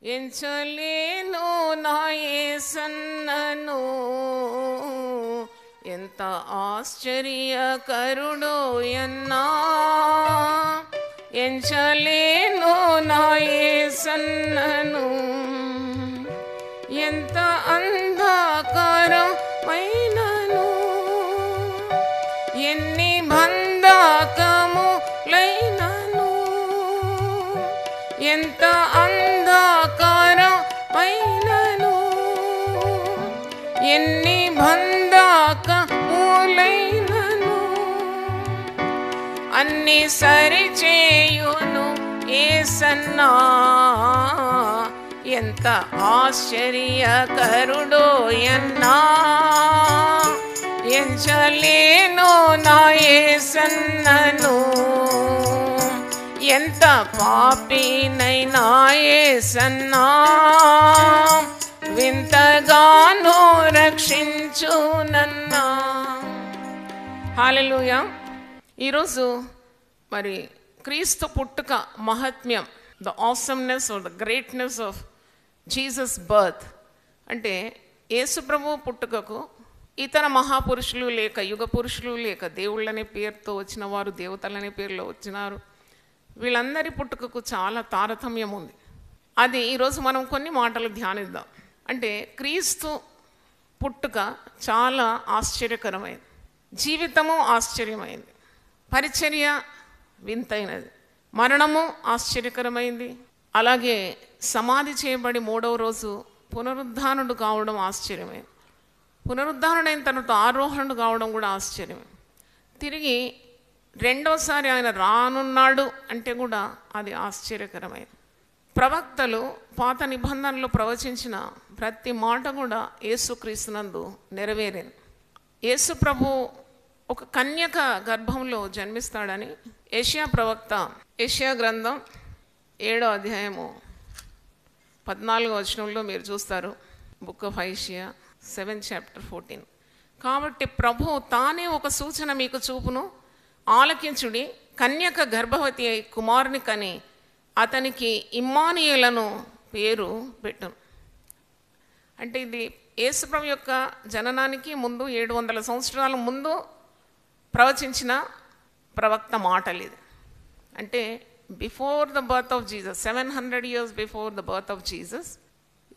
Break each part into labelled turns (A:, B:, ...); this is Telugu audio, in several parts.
A: ఎంచలేను నా యేసన్నను, ఎంత ఆశ్చర్యకరుడో ఎన్నా. ఎంచలేను నా యేసన్నను, ఎంత అంధకారమైనను, ఎన్ని బంధకములైనను, ఎంత అంధకారమైనను, ఎన్ని బంధకములైనను, అన్ని సరిచేయును యేసన్నా. ఎంత ఆశ్చర్యకరుడో ఎన్నా. ఎంచలేను నా యేసన్నను, ఎంత పాపినైనా యేసన్నా వింతగానో రక్షించునన్నా. హల్లెలూయా. ఈరోజు మరి క్రీస్తు పుట్టుక మహత్మ్యం, the awesomeness or the greatness of Jesus birth. అంటే యేసు ప్రభు పుట్టుకకు ఇతర మహాపురుషులు లేక యుగ పురుషులు లేక దేవుళ్ళనే పేరుతో వచ్చిన వారు, దేవతలనే పేరులో వచ్చినారు, వీళ్ళందరి పుట్టుకకు చాలా తారతమ్యం ఉంది. అది ఈరోజు మనం కొన్ని మాటలు ధ్యానిద్దాం. అంటే క్రీస్తు పుట్టుక చాలా ఆశ్చర్యకరమైనది, జీవితము ఆశ్చర్యమైంది, పరిచర్య వింతైనది, మరణము ఆశ్చర్యకరమైంది, అలాగే సమాధి చేయబడి 3వ రోజు పునరుద్ధానుడు కావడం ఆశ్చర్యమైంది, పునరుద్ధానుడైన తర్వాత ఆరోహణుడు కావడం కూడా ఆశ్చర్యమే, తిరిగి రెండోసారి ఆయన రానున్నాడు అంటే కూడా అది ఆశ్చర్యకరమైనది. ప్రవక్తలు పాత నిబంధనలు ప్రవచించిన ప్రతి మాట కూడా యేసుక్రీస్తునందు నెరవేరింది. యేసు ప్రభు ఒక కన్యక గర్భంలో జన్మిస్తాడని యెషయా ప్రవక్త, యెషయా గ్రంథం 7వ అధ్యాయము 14వ వచనంలో మీరు చూస్తారు. బుక్ ఆఫ్ యెషయా 7 chapter 14. కాబట్టి ప్రభు తానే ఒక సూచన మీకు చూపును, ఆలకించుడి, కన్యక గర్భవతి అయి కుమారుని కని అతనికి ఇమ్మానుయేలను పేరు పెట్టును. అంటే ఇది యేసుప్రభు యొక్క జననానికి ముందు 700 సంవత్సరాల ముందు ప్రవచించిన ప్రవక్త మాటలు ఇది. అంటే before the birth of Jesus, 700 years before the birth of Jesus,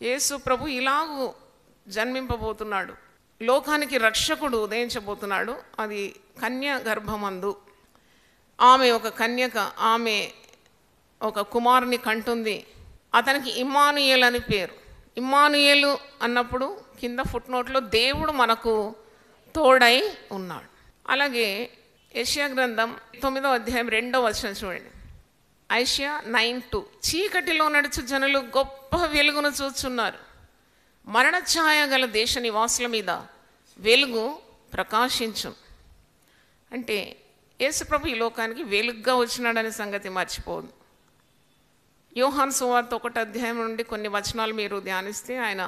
A: యేసు ప్రభు ఇలాగూ జన్మింపబోతున్నాడు, లోకానికి రక్షకుడు ఉదయించబోతున్నాడు. అది కన్య గర్భమందు. ఆమె ఒక కన్యక, ఆమె ఒక కుమారుని కంటుంది, అతనికి ఇమ్మానుయేల్ అని పేరు. ఇమ్మానుయేలు అన్నప్పుడు కింద ఫుట్నోట్లో దేవుడు మనకు తోడై ఉన్నాడు. అలాగే యెషయా గ్రంథం 9వ అధ్యాయం 2వ వచనం చూడండి. యెషయా 9:2. చీకటిలో నడుచు జనులు గొప్ప వెలుగును చూచున్నారు, మరణ ఛాయ గల దేశ నివాసుల మీద వెలుగు ప్రకాశించు. అంటే యేసుప్రభు ఈ లోకానికి వెలుగుగా వచ్చినాడనే సంగతి మర్చిపోదు. యోహాను సువార్త 1వ అధ్యాయం నుండి కొన్ని వచనాలు మీరు ధ్యానిస్తే ఆయన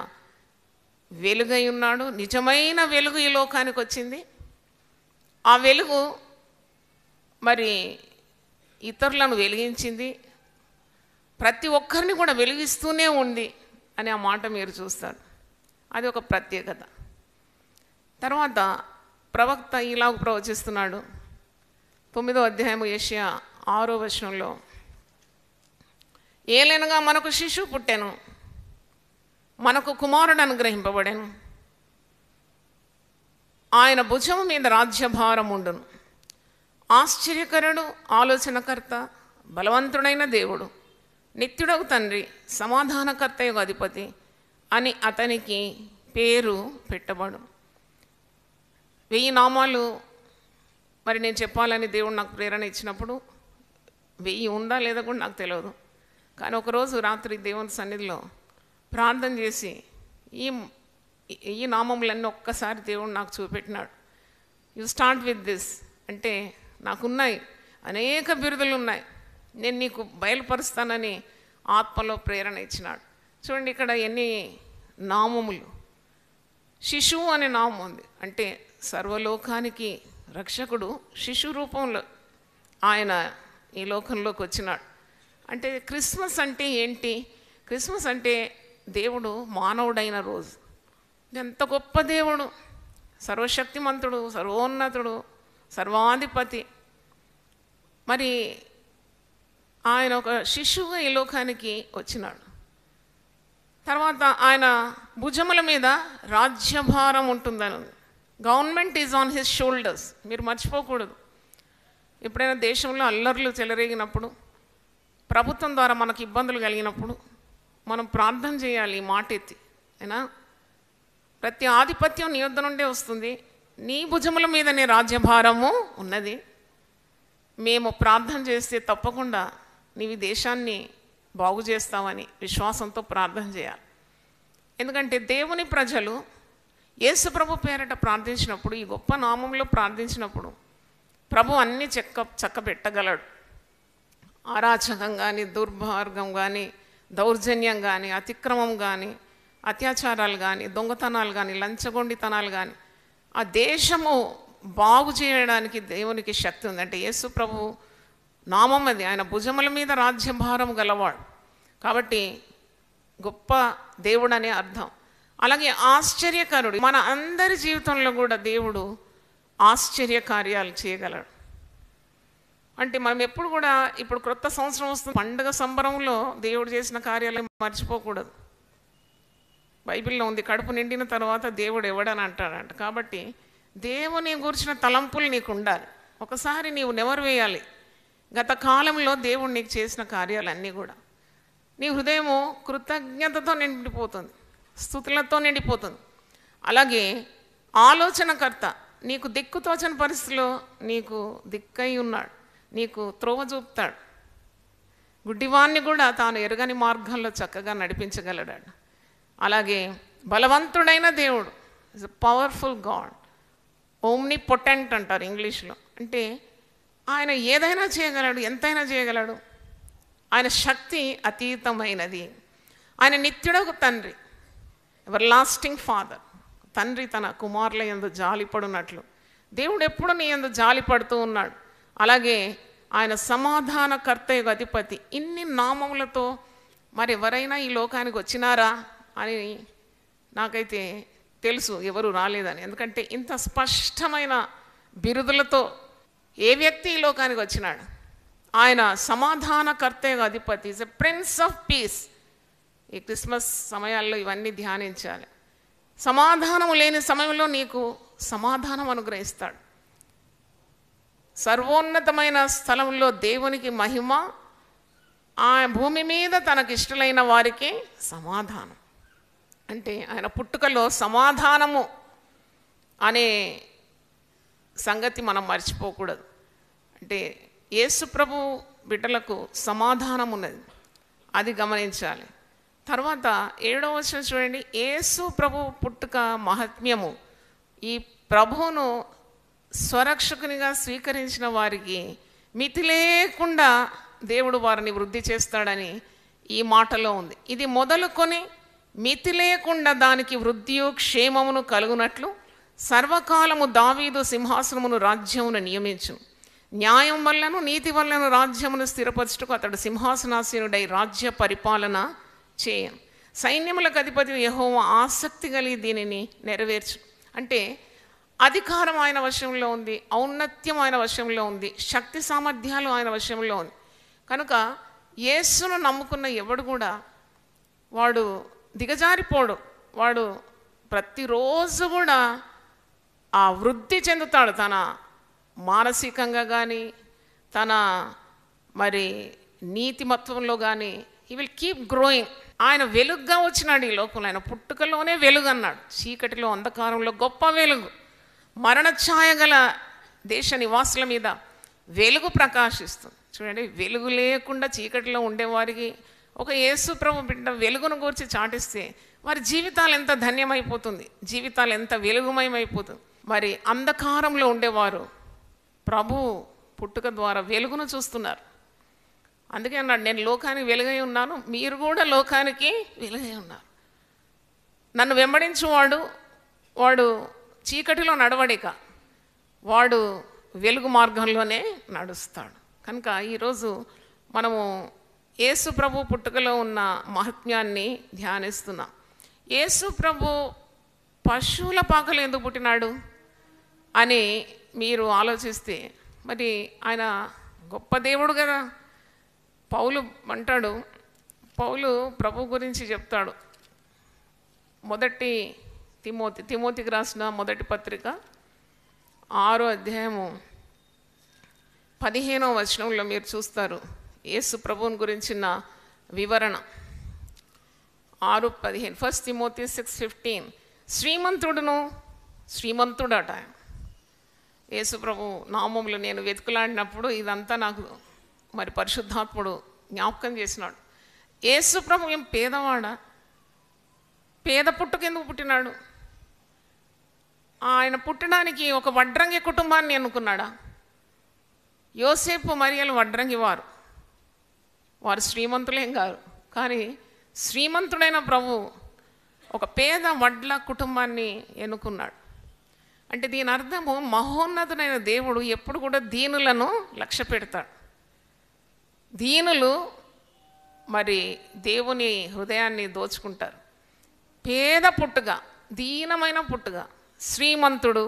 A: వెలుగై ఉన్నాడు, నిజమైన వెలుగు ఈ లోకానికి వచ్చింది. ఆ వెలుగు మరి ఇతరులను వెలిగించింది, ప్రతి ఒక్కరిని కూడా వెలిగిస్తూనే ఉంది అని ఆ మాట మీరు చూస్తారు. అది ఒక ప్రత్యేకత. తర్వాత ప్రవక్త ఇలాగ ప్రవచిస్తున్నాడు. 9వ అధ్యాయము యెషయా 6వ వచనంలో, ఏలైనగా మనకు శిశువు పుట్టెను, మనకు కుమారుడు అనుగ్రహింపబడెను, ఆయన భుజము మీద రాజ్యభారం ఉండును, ఆశ్చర్యకరుడు, ఆలోచనకర్త, బలవంతుడైన దేవుడు, నిత్యుడగు తండ్రి, సమాధానకర్తయగు అధిపతి అని అతనికి పేరు పెట్టబడు. 1000 నామాలు మరి నేను చెప్పాలని దేవుడు నాకు ప్రేరణ ఇచ్చినప్పుడు 1000 ఉందా లేదా కూడా నాకు తెలియదు. కానీ ఒకరోజు రాత్రి దేవుని సన్నిధిలో ప్రార్థన చేసి ఈ నామములన్నీ ఒక్కసారి దేవుడు నాకు చూపెట్టినాడు. యు స్టార్ట్ విత్ దిస్ అంటే నాకున్నాయి, అనేక బిరుదులు ఉన్నాయి, నేను నీకు బయలుపరుస్తానని ఆత్మలో ప్రేరణ ఇచ్చినాడు. చూడండి ఇక్కడ ఎన్ని నామములు. శిశువు అనే నామం ఉంది, అంటే సర్వలోకానికి రక్షకుడు శిశు రూపంలో ఆయన ఈ లోకంలోకి వచ్చినాడు. అంటే క్రిస్మస్ అంటే ఏంటి? క్రిస్మస్ అంటే దేవుడు మానవుడైన రోజు. ఎంత గొప్ప దేవుడు, సర్వశక్తిమంతుడు, సర్వోన్నతుడు, సర్వాధిపతి. మరి ఆయన ఒక శిశువుగా ఈ లోకానికి వచ్చినాడు. తర్వాత ఆయన భుజముల మీద రాజ్యభారం ఉంటుందని ఉంది. Government is on his shoulders. మీరు మర్చిపోకూడదు. ఎప్పుడైనా దేశంలో అల్లర్లు చెలరేగినప్పుడు, ప్రభుత్వం ద్వారా మనకు ఇబ్బందులు కలిగినప్పుడు మనం ప్రార్థన చేయాలి ఈ మాట ఎత్తి. అయినా ప్రతి ఆధిపత్యం నీ యొద్ద నుండే వస్తుంది, నీ భుజముల మీద నీ రాజ్యభారము ఉన్నది. మేము ప్రార్థన చేస్తే తప్పకుండా నీవి దేశాన్ని బాగు చేస్తామని విశ్వాసంతో ప్రార్థన చేయాలి. ఎందుకంటే దేవుని ప్రజలు యేసు ప్రభు పేరట ప్రార్థించినప్పుడు, ఈ గొప్ప నామంలో ప్రార్థించినప్పుడు ప్రభు అన్నీ చక్కబెట్టగలడు. అరాచకం కానీ, దుర్మార్గం కానీ, దౌర్జన్యం కానీ, అతిక్రమం కానీ, అత్యాచారాలు కానీ, దొంగతనాలు కానీ, లంచగొండితనాలు కానీ, ఆ దేశము బాగు చేయడానికి దేవునికి శక్తి ఉంది. అంటే యేసు ప్రభు నామం అది, ఆయన భుజముల మీద రాజ్యభారం గలవాడు కాబట్టి గొప్ప దేవుడు అనే అర్థం. అలాగే ఆశ్చర్యకరుడు. మన అందరి జీవితంలో కూడా దేవుడు ఆశ్చర్య కార్యాలు చేయగలడు. అంటే మనం ఎప్పుడు కూడా, ఇప్పుడు క్రొత్త సంవత్సరం వస్తుంది, పండుగ సంబరంలో దేవుడు చేసిన కార్యాలు మర్చిపోకూడదు. బైబిల్లో ఉంది, కడుపు నిండిన తర్వాత దేవుడు ఎవడని అంటాడంట. కాబట్టి దేవుని గూర్చిన తలంపులు నీకు ఉండాలి. ఒకసారి నీవు నెవరు వేయాలి గత కాలంలో దేవుడు నీకు చేసిన కార్యాలన్నీ కూడా. నీ హృదయము కృతజ్ఞతతో నిండిపోతుంది, స్తుతులతో నిండిపోతుంది. అలాగే ఆలోచనకర్త, నీకు దిక్కుతోచని పరిస్థితిలో నీకు దిక్కై ఉన్నాడు, నీకు త్రోవ చూపుతాడు. గుడ్డివాన్ని కూడా తాను ఎరగని మార్గంలో చక్కగా నడిపించగలడాడు. అలాగే బలవంతుడైన దేవుడు, is a powerful God. Omni potent అంటారు ఇంగ్లీష్లో. అంటే ఆయన ఏదైనా చేయగలడు, ఎంతైనా చేయగలడు. ఆయన శక్తి అతీతమైనది. ఆయన నిత్యుడొక తండ్రి, ఎవర్ లాస్టింగ్ ఫాదర్. తండ్రి తన కుమారుల యందు జాలిపడున్నట్లు దేవుడు ఎప్పుడు నీ యందు జాలిపడుతూ ఉన్నాడు. అలాగే ఆయన సమాధానకర్త యొక్క అధిపతి. ఇన్ని నామములతో మరి ఎవరైనా ఈ లోకానికి వచ్చినారా అని నాకైతే తెలుసు, ఎవరు రాలేదని. ఎందుకంటే ఇంత స్పష్టమైన బిరుదులతో ఏ వ్యక్తి ఈ లోకానికి వచ్చినాడు? ఆయన సమాధానకర్త యొక్క అధిపతి, is a prince of piece. ఈ క్రిస్మస్ సమయాల్లో ఇవన్నీ ధ్యానించాలి. సమాధానము లేని సమయంలో నీకు సమాధానం అనుగ్రహిస్తాడు. సర్వోన్నతమైన స్థలంలో దేవునికి మహిమ, ఆ భూమి మీద తనకిష్టలైన వారికి సమాధానం. అంటే ఆయన పుట్టుకలో సమాధానము అనే సంగతి మనం మర్చిపోకూడదు. అంటే యేసు ప్రభు బిడ్డలకు సమాధానం ఉన్నది, అది గమనించాలి. తర్వాత 7వ వచనం చూడండి. యేసు ప్రభు పుట్టుక మహాత్మ్యము. ఈ ప్రభువును స్వరక్షకునిగా స్వీకరించిన వారికి మితి లేకుండా దేవుడు వారిని వృద్ధి చేస్తాడని ఈ మాటలో ఉంది. ఇది మొదలుకొని మితి లేకుండా దానికి వృద్ధియు క్షేమమును కలుగునట్లు సర్వకాలము దావీదు సింహాసనమును రాజ్యమును నియమించును. న్యాయం వల్లను నీతి వల్లను రాజ్యమును స్థిరపరచుటకు అతడు సింహాసనాసీనుడై రాజ్య పరిపాలన చేయను. సైన్యములకు అధిపతి యెహోవా ఆసక్తి కలిగి దీనిని నెరవేర్చు. అంటే అధికారం ఆయన వశంలో ఉంది, ఔన్నత్యం ఆయన వశంలో ఉంది, శక్తి సామర్థ్యాలు ఆయన వశంలో ఉంది. కనుక యేసును నమ్ముకున్న ఎవడు కూడా వాడు దిగజారిపోడు. వాడు ప్రతిరోజు కూడా ఆ వృద్ధి చెందుతాడు. తన మానసికంగా కానీ, తన మరి నీతిమత్వంలో కానీ హీ విల్ కీప్ గ్రోయింగ్. ఆయన వెలుగుగా వచ్చినాడు ఈ లోకంలో. ఆయన పుట్టుకలోనే వెలుగు అన్నాడు. చీకటిలో అంధకారంలో గొప్ప వెలుగు. మరణ ఛాయ గల దేశ నివాసుల మీద వెలుగు ప్రకాశిస్తుంది. చూడండి, వెలుగు లేకుండా చీకటిలో ఉండేవారికి ఒక యేసు ప్రభు బిడ్డ వెలుగును గూర్చి చాటిస్తే వారి జీవితాలు ఎంత ధన్యమైపోతుంది, జీవితాలు ఎంత వెలుగుమయమైపోతుంది. మరి అంధకారంలో ఉండేవారు ప్రభు పుట్టుక ద్వారా వెలుగును చూస్తున్నారు. అందుకే అన్నాడు, నేను లోకానికి వెలుగై ఉన్నాను, మీరు కూడా లోకానికి వెలుగై ఉన్నారు. నన్ను వెంబడించువాడు వాడు చీకటిలో నడవడిక, వాడు వెలుగు మార్గంలోనే నడుస్తాడు. కనుక ఈరోజు మనము యేసు ప్రభు పుట్టుకలో ఉన్న మహాత్మ్యాన్ని ధ్యానిస్తున్నాం. యేసు ప్రభు పశువుల పాకలో ఎందుకు పుట్టినాడు అని మీరు ఆలోచిస్తే, మరి ఆయన గొప్ప దేవుడు కదా. పౌలు అంటాడు, పౌలు ప్రభు గురించి చెప్తాడు. మొదటి తిమోతికి రాసిన మొదటి పత్రిక 6వ అధ్యాయము 15వ వచనంలో మీరు చూస్తారు యేసు ప్రభువుని గురించిన వివరణ. 6:15 1 తిమోతి 6:15. శ్రీమంతుడట యేసు ప్రభు నామములు నేను వెతుకులాడినప్పుడు ఇదంతా నాకు మరి పరిశుద్ధాత్ముడు జ్ఞాపకం చేసినాడు. యేసు ప్రభు ఏం పేదవాడా? పేద పుట్టుకెందుకు పుట్టినాడు? ఆయన పుట్టడానికి ఒక వడ్రంగి కుటుంబాన్ని ఎన్నుకున్నాడా? యోసేపు మరియలు వడ్రంగి వారు శ్రీమంతులేం కాదు, కానీ శ్రీమంతుడైన ప్రభు ఒక పేద వడ్ల కుటుంబాన్ని ఎన్నుకున్నాడు. అంటే దీని అర్థము మహోన్నతుడైన దేవుడు ఎప్పుడు కూడా దీనులను లక్ష్య పెడతాడు. దీనులు మరి దేవుని హృదయాన్ని దోచుకుంటారు. పేద పుట్టుగా, దీనమైన పుట్టుగా, శ్రీమంతుడు,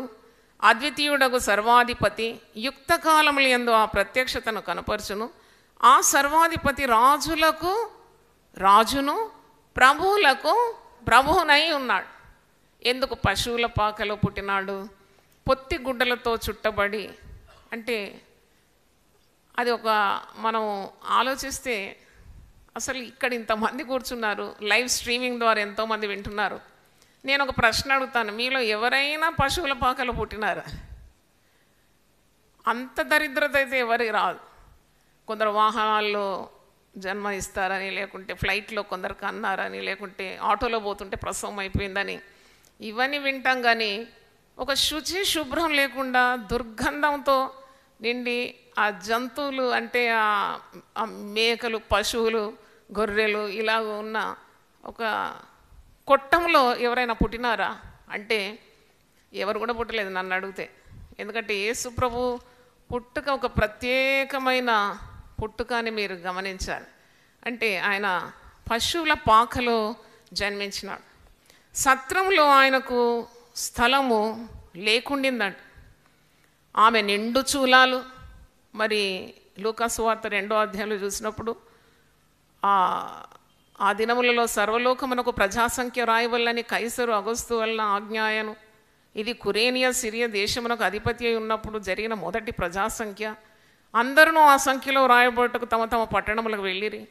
A: అద్వితీయుడగు సర్వాధిపతి యుక్త కాలముల యందు ఆ ప్రత్యక్షతను కనపరచును. ఆ సర్వాధిపతి రాజులకు రాజును, ప్రభువులకు ప్రభువునై ఉన్నాడు. ఎందుకు పశువుల పాకలో పుట్టినాడు? పొత్తి గుడ్డలతో చుట్టబడి. అంటే అది ఒక మనం ఆలోచిస్తే అసలు ఇక్కడ ఇంతమంది కూర్చున్నారు, లైవ్ స్ట్రీమింగ్ ద్వారా ఎంతోమంది వింటున్నారు. నేను ఒక ప్రశ్న అడుగుతాను, మీలో ఎవరైనా పశువుల పాకలో పుట్టినారా? అంత దరిద్రత అయితే ఎవరికి రాదు. కొందరు వాహనాల్లో జన్మ ఇస్తారని, లేకుంటే ఫ్లైట్లో కొందరు కన్నారని, లేకుంటే ఆటోలో పోతుంటే ప్రసవం అయిపోయిందని ఇవన్నీ వింటాం. కానీ ఒక శుభ్రం లేకుండా దుర్గంధంతో నిండి ఆ జంతువులు అంటే ఆ మేకలు, పశువులు, గొర్రెలు ఇలాగ ఉన్న ఒక కొట్టంలో ఎవరైనా పుట్టినారా అంటే ఎవరు కూడా పుట్టలేదు నన్ను అడిగితే. ఎందుకంటే యేసు ప్రభు పుట్టుక ఒక ప్రత్యేకమైన పుట్టుక అని మీరు గమనించాలి. అంటే ఆయన పశువుల పాకలో జన్మించినాడు. సత్రంలో ఆయనకు స్థలము లేకుండిందంట. ఆమె నిండు చూలాలు. మరి లూకా సువార్త 2వ అధ్యాయంలో చూసినప్పుడు ఆ దినములలో సర్వలోకమునకు ప్రజాసంఖ్య రాయవల్లని కైసరు అగస్తు వలన ఆజ్ఞాయను. ఇది కురేనియా సిరియా దేశమునకు అధిపతి అయి ఉన్నప్పుడు జరిగిన మొదటి ప్రజాసంఖ్య. అందరూ ఆ సంఖ్యలో రాయబోటకు తమ తమ పట్టణములకు వెళ్ళిరి.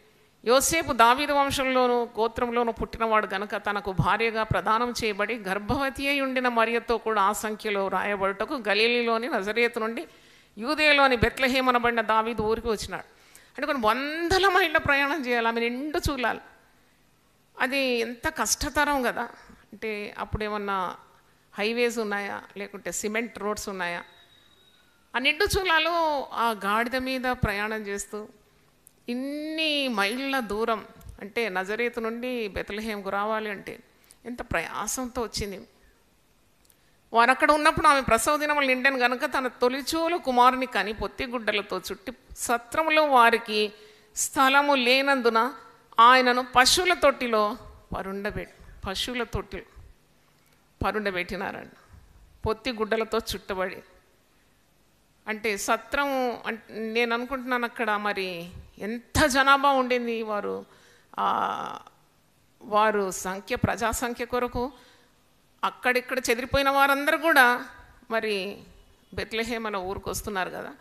A: యోసేపు దావీదు వంశంలోను గోత్రంలోనూ పుట్టినవాడు గనుక తనకు భార్యగా ప్రదానం చేయబడి గర్భవతి అయి ఉండిన మరియతో కూడా ఆ సంఖ్యలో రాయబడుటకు గలీలీలోని నజరేతు నుండి యూదేలోని బెత్లెహేము అనబడిన దావీదు ఊరికి వచ్చినాడు. అంటే కొన్ని వందల మైళ్ళ ప్రయాణం చేయాలి, ఆమె నిండు చూలాలి. అది ఎంత కష్టతరం కదా. అంటే అప్పుడు ఏమన్నా హైవేస్ ఉన్నాయా, లేకుంటే సిమెంట్ రోడ్స్ ఉన్నాయా? ఆ నిండు చూలాలు ఆ గాడిద మీద ప్రయాణం చేస్తూ ఇన్ని మైళ్ళ దూరం, అంటే నజరేతు నుండి బెత్లెహేముకు రావాలి అంటే ఎంత ప్రయాసంతో వచ్చింది. వారు అక్కడ ఉన్నప్పుడు ఆమె ప్రసవ దినములు నిండాను కనుక తన తొలిచూలు కుమారుని కని పొత్తి గుడ్డలతో చుట్టి సత్రములో వారికి స్థలము లేనందున ఆయనను పశువుల తొట్టిలో పరుండబెట్టినారండి. పొత్తి గుడ్డలతో చుట్టబడి. అంటే సత్రము నేను అనుకుంటున్నాను అక్కడ మరి ఎంత జనాభా ఉండింది. వారు ప్రజా సంఖ్య కొరకు అక్కడిక్కడ చెదిరిపోయిన వారందరూ కూడా మరి బెత్లెహేము అనే ఊరికి వస్తున్నారు కదా.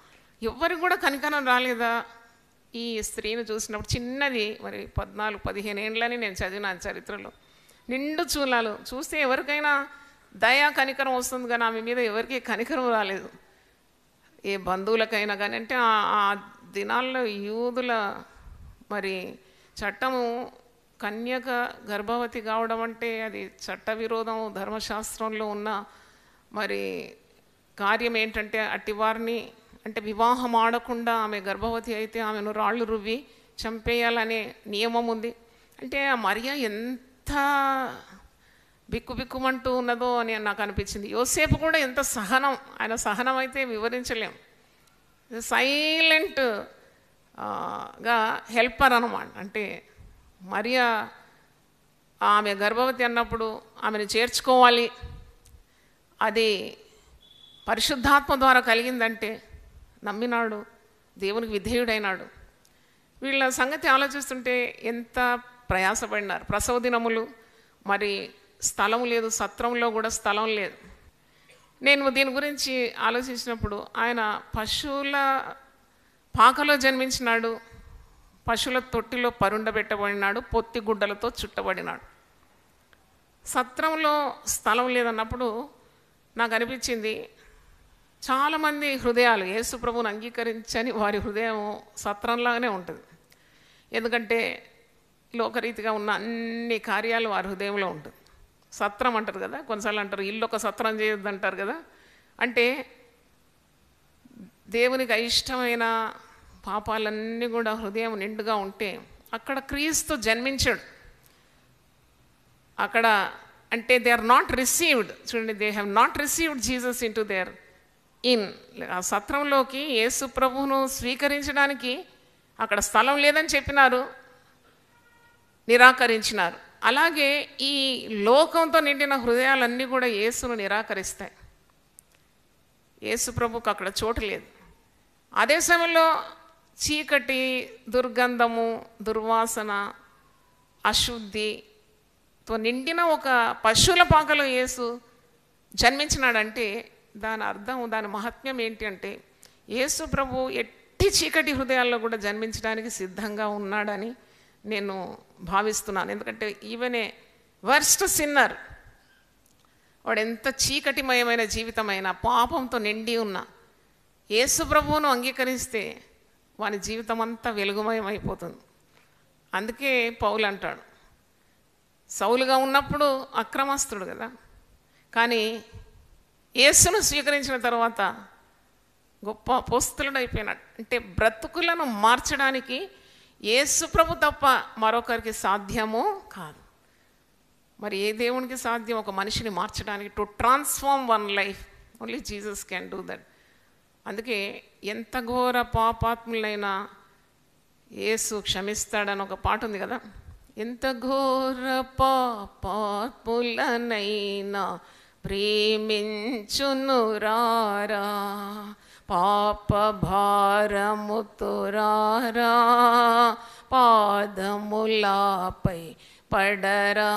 A: ఎవరికి కూడా కనికరం రాలేదా? ఈ స్త్రీని చూసినప్పుడు చిన్నది, మరి 14-15 ఏండ్లని నేను చదివిన చరిత్రలో. నిండు చూలాలు చూస్తే ఎవరికైనా దయా కనికరం వస్తుంది, కానీ ఆమె మీద ఎవరికి కనికరం రాలేదు. ఏ బంధువులకైనా కానీ. అంటే ఆ దినాల్లో యూదుల మరి చట్టము కన్యక గర్భవతి కావడం అంటే అది చట్ట విరోధం. ధర్మశాస్త్రంలో ఉన్న మరి కార్యం ఏంటంటే అట్టి వారిని అంటే వివాహం ఆడకుండా ఆమె గర్భవతి అయితే ఆమెను రాళ్ళు రువ్వి చంపేయాలనే నియమం ఉంది. అంటే ఆ మరియ ఎంత బిక్కుబిక్కుమంటూ ఉన్నదో అని నాకు అనిపించింది. యోసేపు కూడా ఎంత సహనం, ఆయన సహనం అయితే వివరించలేం. సైలెంట్ గా హెల్పర్ అన్నమాట. అంటే మరియా ఆమె గర్భవతి అన్నప్పుడు ఆమెను చేర్చుకోవాలి, అది పరిశుద్ధాత్మ ద్వారా కలిగిందంటే నమ్మినాడు, దేవునికి విధేయుడైనాడు. వీళ్ళ సంగతి ఆలోచిస్తుంటే ఎంత ప్రయాసపడినారు. ప్రసవ దినములు, మరి స్థలం లేదు, సత్రంలో కూడా స్థలం లేదు. నేను దీని గురించి ఆలోచించినప్పుడు ఆయన పశువుల పాకలో జన్మించినాడు, పశువుల తొట్టిలో పరుండబెట్టబడినాడు, పొత్తి గుడ్డలతో చుట్టబడినాడు. సత్రంలో స్థలం లేదన్నప్పుడు నాకు అనిపించింది, చాలామంది హృదయాలు యేసు ప్రభువుని అంగీకరించని వారి హృదయం సత్రంలాగానే ఉంటుంది. ఎందుకంటే లోకరీతిగా ఉన్న అన్ని కార్యాలు వారి హృదయంలో ఉంటుంది. సత్రం అంటారు కదా, కొన్నిసార్లు అంటారు ఇల్లు ఒక సత్రం చేయొద్దు అంటారు కదా. అంటే దేవునికి అయిష్టమైన పాపాలన్నీ కూడా హృదయం నిండుగా ఉంటే అక్కడ క్రీస్తు జన్మించాడు. అక్కడ అంటే దే ఆర్ నాట్ రిసీవ్డ్, చూడండి, they have not received Jesus in to their in. ఆ సత్రంలోకి యేసు ప్రభువును స్వీకరించడానికి అక్కడ స్థలం లేదని చెప్పినారు, నిరాకరించినారు. అలాగే ఈ లోకంతో నిండిన హృదయాలన్నీ కూడా యేసును నిరాకరిస్తాయి. యేసు ప్రభుకు అక్కడ చోటు లేదు. అదే సమయంలో చీకటి, దుర్గంధము, దుర్వాసన, అశుద్ధితో నిండిన ఒక పశువుల పాకలో యేసు జన్మించినాడంటే దాని అర్థం, దాని మహత్యం ఏంటి అంటే యేసు ప్రభు ఎట్టి చీకటి హృదయాల్లో కూడా జన్మించడానికి సిద్ధంగా ఉన్నాడని నేను భావిస్తున్నాను. ఎందుకంటే ఈవెన్ ఏ వర్స్ట్ సిన్నర్, వాడు ఎంత చీకటిమయమైన జీవితమైన పాపంతో నిండి ఉన్న యేసు ప్రభువును అంగీకరిస్తే వాని జీవితం అంతా వెలుగుమయం అయిపోతుంది. అందుకే పౌలు అంటాడు, సౌలుగా ఉన్నప్పుడు అక్రమస్తుడు కదా, కానీ యేసును స్వీకరించిన తర్వాత గొప్ప అపోస్తలుడు అయిపోయినాడు. అంటే బ్రతుకులను మార్చడానికి యేసు ప్రభు తప్ప మరొకరికి సాధ్యము కాదు. మరి ఏ దేవునికి సాధ్యం ఒక మనిషిని మార్చడానికి? To transform one life, only Jesus can do that. అందుకే ఎంత ఘోర పాపాత్ములైనా యేసు క్షమిస్తాడని ఒక పాట ఉంది కదా, ఎంత ఘోర పాపాత్ములనైనా ప్రేమించును రారా, పాప భారముతో రారా, పాదములపై పడరా,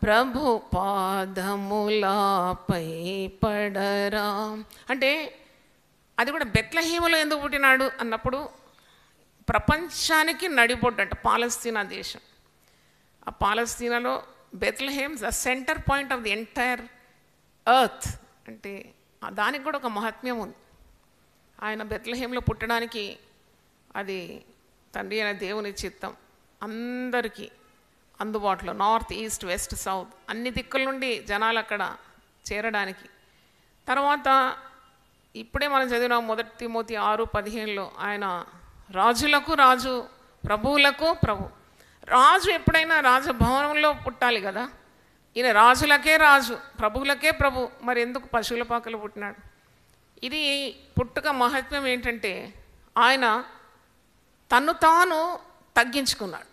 A: ప్రభు పాదములపై పడరా. అంటే అది కూడా బెత్లెహేములో ఎందుకు పుట్టినాడు అన్నప్పుడు, ప్రపంచానికి నడిబొడ్డంట పాలస్తీనా దేశం. ఆ పాలస్తీనాలో Bethlehem the centre point of the entire earth. అంటే దానికి కూడా ఒక మహాత్మ్యం ఉంది. ఆయన బెత్లెహేమ్లో పుట్టడానికి అది తండ్రి అయిన దేవుని చిత్తం. అందరికీ అందుబాటులో, నార్త్, ఈస్ట్, వెస్ట్, సౌత్ అన్ని దిక్కుల నుండి జనాలు అక్కడ చేరడానికి. తర్వాత ఇప్పుడే మనం చదివిన 1 తిమోతి 6:15 ఆయన రాజులకు రాజు, ప్రభువులకు ప్రభు. రాజు ఎప్పుడైనా రాజభవనంలో పుట్టాలి కదా, ఈయన రాజులకే రాజు, ప్రభువులకే ప్రభు. మరి ఎందుకు పశువుల పాకలు పుట్టినాడు? ఇది పుట్టుక మహత్వం ఏంటంటే ఆయన తన్ను తాను తగ్గించుకున్నాడు.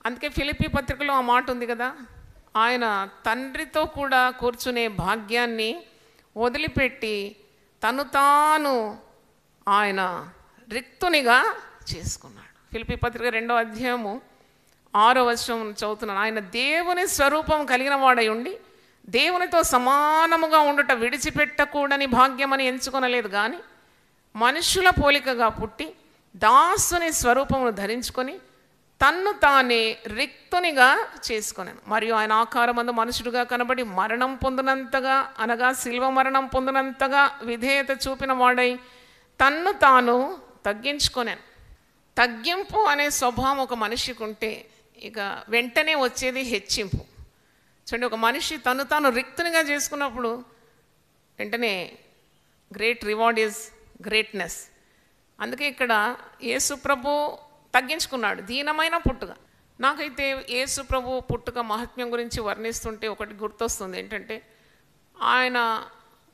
A: అందుకే ఫిలిప్పీ పత్రికలో ఆ మాట ఉంది కదా, ఆయన తండ్రితో కూడా కూర్చునే భాగ్యాన్ని వదిలిపెట్టి తను తాను ఆయన రిక్తునిగా చేసుకున్నాడు. ఫిలిప్పీ పత్రిక 2వ అధ్యాయము 6వ వచనం చదువుతున్నాను. ఆయన దేవుని స్వరూపం కలిగిన వాడై ఉండి దేవునితో సమానముగా ఉండుట విడిచిపెట్టకూడని భాగ్యమని ఎంచుకొనలేదు, కానీ మనుషుల పోలికగా పుట్టి దాసుని స్వరూపమును ధరించుకొని తన్ను తానే రిక్తునిగా చేసుకొనెను. మరియు ఆయన ఆకారమందు మనుషుడుగా కనబడి మరణం పొందినంతగా, అనగా శిల్వ మరణం పొందినంతగా విధేయత చూపిన వాడై తన్ను తాను తగ్గించుకొనెను. తగ్గింపు అనే స్వభావం ఒక మనిషికి ఉంటే ఇక వెంటనే వచ్చేది హెచ్చింపు. చూడండి, ఒక మనిషి తను తాను రిక్తునిగా చేసుకున్నప్పుడు వెంటనే గ్రేట్ రివార్డ్ ఈజ్ గ్రేట్నెస్. అందుకే ఇక్కడ యేసు ప్రభు తగ్గించుకున్నాడు, దీనమైన పుట్టుక. నాకైతే యేసు ప్రభు పుట్టుక మహాత్మ్యం గురించి వర్ణిస్తుంటే ఒకటి గుర్తొస్తుంది ఏంటంటే, ఆయన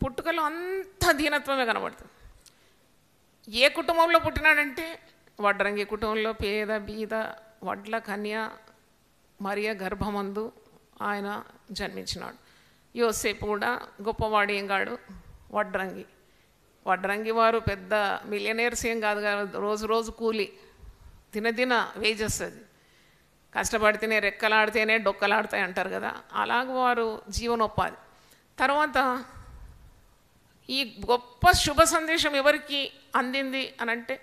A: పుట్టుకలో అంత దీనత్వమే కనబడుతుంది. ఏ కుటుంబంలో పుట్టినాడంటే వడ్రంగి కుటుంబంలో పేద బీద వడ్ల కన్య మరియ గర్భమందు ఆయన జన్మించినాడు. యోసేపు కూడా గొప్పవాడు ఏం కాడు, వడ్రంగి వారు పెద్ద మిలియనీర్స్ ఏం కాదు కదా, రోజు రోజు కూలి, దినదిన వేజెస్, అది కష్టపడితేనే రెక్కలాడితేనే డొక్కలాడతాయి అంటారు కదా, అలాగ వారు జీవనోపాధి. తర్వాత ఈ గొప్ప శుభ సందేశం ఎవరికి అందింది అని అంటే,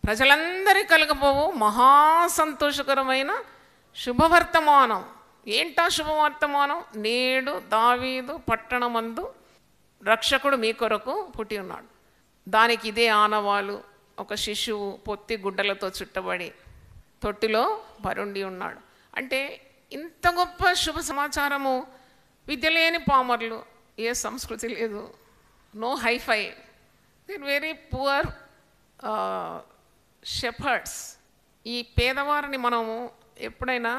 A: ప్రజలందరికీ కలగబోవు మహాసంతోషకరమైన శుభవర్తమానం. ఏంటా శుభవర్తమానం? నేడు దావీదు పట్టణమందు రక్షకుడు మీ కొరకు పుట్టి ఉన్నాడు. దానికి ఇదే ఆనవాలు, ఒక శిశువు పొత్తి గుడ్డలతో చుట్టబడి తొట్టిలో పరుండి ఉన్నాడు. అంటే ఇంత గొప్ప శుభ సమాచారము విద్య లేని పామర్లు, ఏ సంస్కృతి లేదు, no hi fi, they very poor shepherds. ఈ పేదవారిని మనము ఎప్పుడైనా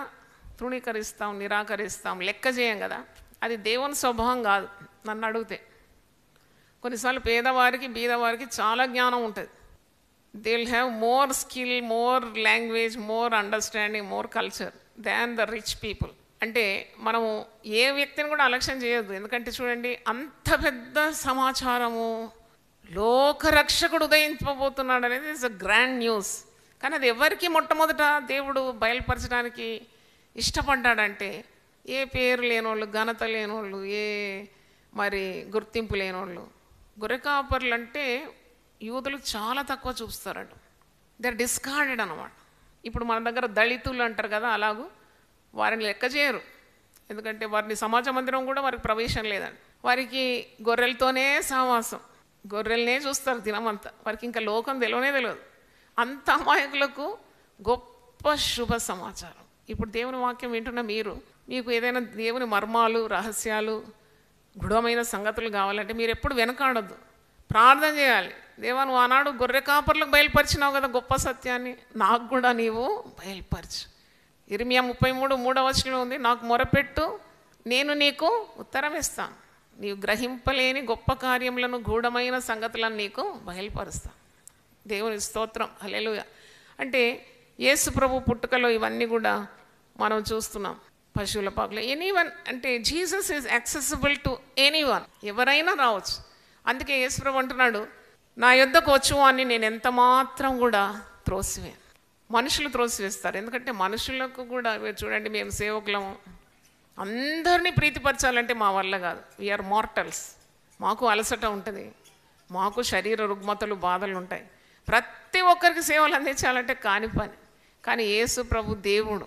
A: తృణీకరిస్తాం, నిరాకరిస్తాం, లెక్క చేయం కదా. అది దేవుని స్వభావం కాదు. నన్ను అడిగితే కొన్నిసార్లు పేదవారికి బీదవారికి చాలా జ్ఞానం ఉంటుంది. They will have more skill, more language, more understanding, more culture than the rich people. అంటే మనము ఏ వ్యక్తిని కూడా అలక్ష్యం చేయొద్దు. ఎందుకంటే చూడండి, అంత పెద్ద సమాచారము, లోకరక్షకుడు ఉదయించబోతున్నాడు అనేది ఇట్స్ అ గ్రాండ్ న్యూస్. కానీ అది ఎవరికి మొట్టమొదట దేవుడు బయలుపరచడానికి ఇష్టపడ్డాడంటే, ఏ పేరు లేనోళ్ళు, ఘనత లేనోళ్ళు, ఏ మరి గుర్తింపు లేనోళ్ళు. గొర్రెకాపర్లు అంటే యూదులు చాలా తక్కువ చూస్తారట. దే ఆర్ డిస్కార్డెడ్ అన్నమాట. ఇప్పుడు మన దగ్గర దళితులు అంటారు కదా, అలాగూ వారిని లెక్క చేయరు. ఎందుకంటే వారిని సమాజ మందిరం కూడా వారికి ప్రవేశం లేదండి. వారికి గొర్రెలతోనే సహవాసం, గొర్రెలనే చూస్తారు దినమంతా. వారికి ఇంకా లోకం తెలియదు. అంత అమాయకులకు గొప్ప శుభ సమాచారం. ఇప్పుడు దేవుని వాక్యం వింటున్న మీకు ఏదైనా దేవుని మర్మాలు, రహస్యాలు, గూఢమైన సంగతులు కావాలంటే మీరు ఎప్పుడు వెనకాడొద్దు, ప్రార్థన చేయాలి. దేవా, నువ్వు ఆనాడు గొర్రె కాపర్లకు బయలుపరిచినావు కదా గొప్ప సత్యాన్ని, నాకు కూడా నీవు బయలుపరచు. ఇర్మియా 33:3 ఉంది, నాకు మొరపెట్టు, నేను నీకు ఉత్తరం ఇస్తాను, నీవు గ్రహింపలేని గొప్ప కార్యములను, గూఢమైన సంగతులను నీకు బయలుపరుస్తాను. దేవుని స్తోత్రం, హల్లెలూయా. అంటే యేసు ప్రభు పుట్టుకలో ఇవన్నీ కూడా మనం చూస్తున్నాం. పశువుల పాకలో ఎనీవన్, అంటే Jesus is accessible to anyone, ఎవరైనా రావచ్చు. అందుకే యేసు ప్రభు అంటున్నాడు, నా యొద్దకు వచ్చు అని నేను ఎంత మాత్రం కూడా త్రోసివేను. మనుషులు త్రోసివేస్తారు, ఎందుకంటే మనుషులకు కూడా చూడండి, మేము సేవకులము, అందరినీ ప్రీతిపరచాలంటే మా వల్ల కాదు. వీఆర్ మార్టల్స్, మాకు అలసట ఉంటుంది, మాకు శరీర రుగ్మతలు, బాధలు ఉంటాయి. ప్రతి ఒక్కరికి సేవలు అందించాలంటే కాని పని. కానీ యేసు ప్రభు దేవుడు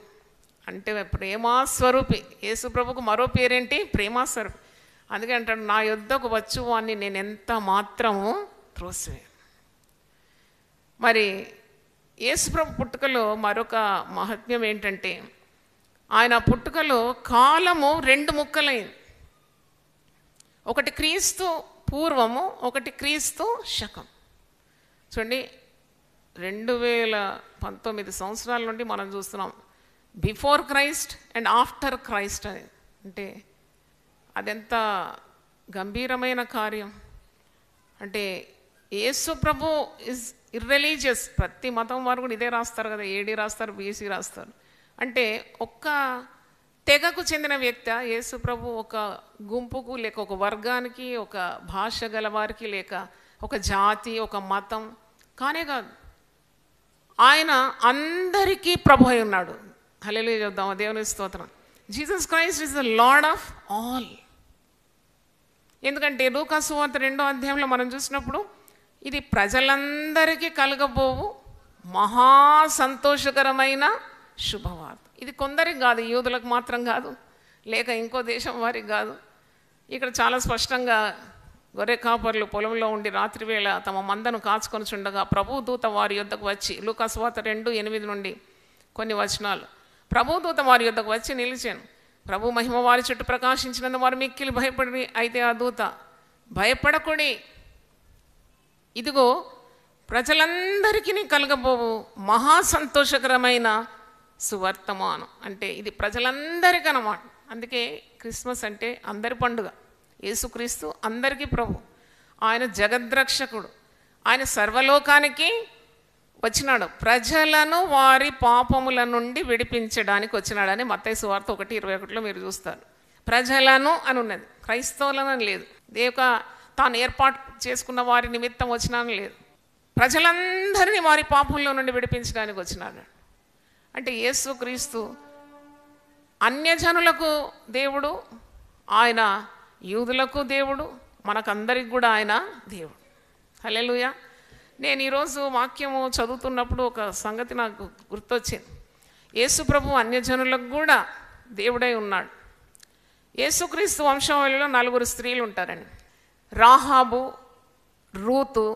A: అంటే ప్రేమాస్వరూపి. యేసు ప్రభుకు మరో పేరేంటి? ప్రేమాస్వరూపి. అందుకే అంటాడు, నా యొద్దకు వచ్చు అని నేను ఎంత మాత్రము త్రోసివేయను. మరి యేసు ప్రభు పుట్టుకలో మరొక మహత్యం ఏంటంటే, ఆయన పుట్టుకలో కాలము 2 ముక్కలైంది. ఒకటి క్రీస్తు పూర్వము, ఒకటి క్రీస్తు శకం. చూడండి, 2019 సంవత్సరాల నుండి మనం చూస్తున్నాం before Christ and after Christ అని. అంటే అదెంత గంభీరమైన కార్యం. అంటే యేసు ప్రభు ఇస్ ఇర్రిలీజియస్. ప్రతి మతం వారు కూడా ఇదే రాస్తారు కదా, ఏడి రాస్తారు, బీసీ రాస్తారు. అంటే ఒక్క తెగకు చెందిన వ్యక్తి యేసు ప్రభు, ఒక గుంపుకు లేక ఒక వర్గానికి, ఒక భాష గలవారికి, లేక ఒక జాతి, ఒక మతం కానే కాదు. ఆయన అందరికీ ప్రభు అయి ఉన్నాడు. హల్లెలూయా చెప్దామా, దేవుని స్తోత్రం. Jesus Christ is the lord of all. ఎందుకంటే లూకా సువార్త 2వ అధ్యాయంలో మనం చూసినప్పుడు, ఇది ప్రజలందరికీ కలగబోవు మహా సంతోషకరమైన శుభవార్త. ఇది కొందరికి కాదు, యూదులకు మాత్రం కాదు, లేక ఇంకో దేశం వారికి కాదు. ఇక్కడ చాలా స్పష్టంగా గొర్రె కాపర్లు పొలంలో ఉండి రాత్రివేళ తమ మందను కాచుకొని చుండగా ప్రభు దూత వారి యొద్దకు వచ్చి, లూకా సువార్త 2:8 నుండి కొన్ని వచనాలు, ప్రభు దూత వారి యొద్దకు వచ్చి నిలిచాను. ప్రభు మహిమ వారి చుట్టూ ప్రకాశించినందు వారు మిక్కిలి భయపడి, అయితే ఆ దూత, భయపడకుడి, ఇదిగో ప్రజలందరికీ కలగబోవు మహా సంతోషకరమైన సువర్తమానం. అంటే ఇది ప్రజలందరికీ అన్నమాట. అందుకే క్రిస్మస్ అంటే అందరి పండుగ. యేసుక్రీస్తు అందరికీ ప్రభు, ఆయన జగద్రక్షకుడు, ఆయన సర్వలోకానికి వచ్చినాడు, ప్రజలను వారి పాపముల నుండి విడిపించడానికి వచ్చినాడని మత్తయి సువార్త 1:21 మీరు చూస్తారు. ప్రజలను అని ఉన్నది, క్రైస్తవులను అని లేదు. దేవుక తాను ఏర్పాటు చేసుకున్న వారి నిమిత్తం వచ్చినాను లేదు, ప్రజలందరినీ వారి పాపంలో నుండి విడిపించడానికి వచ్చినాడు. అంటే యేసుక్రీస్తు అన్యజనులకు దేవుడు, ఆయన యూదులకు దేవుడు, మనకందరికి కూడా ఆయన దేవుడు. హల్లెలూయా. నేను ఈరోజు వాక్యము చదువుతున్నప్పుడు ఒక సంగతి నాకు గుర్తొచ్చింది. యేసు ప్రభు అన్యజనులకు కూడా దేవుడై ఉన్నాడు. యేసుక్రీస్తు వంశావళిలో 4 స్త్రీలు ఉంటారండి. రాహాబు, రూతు,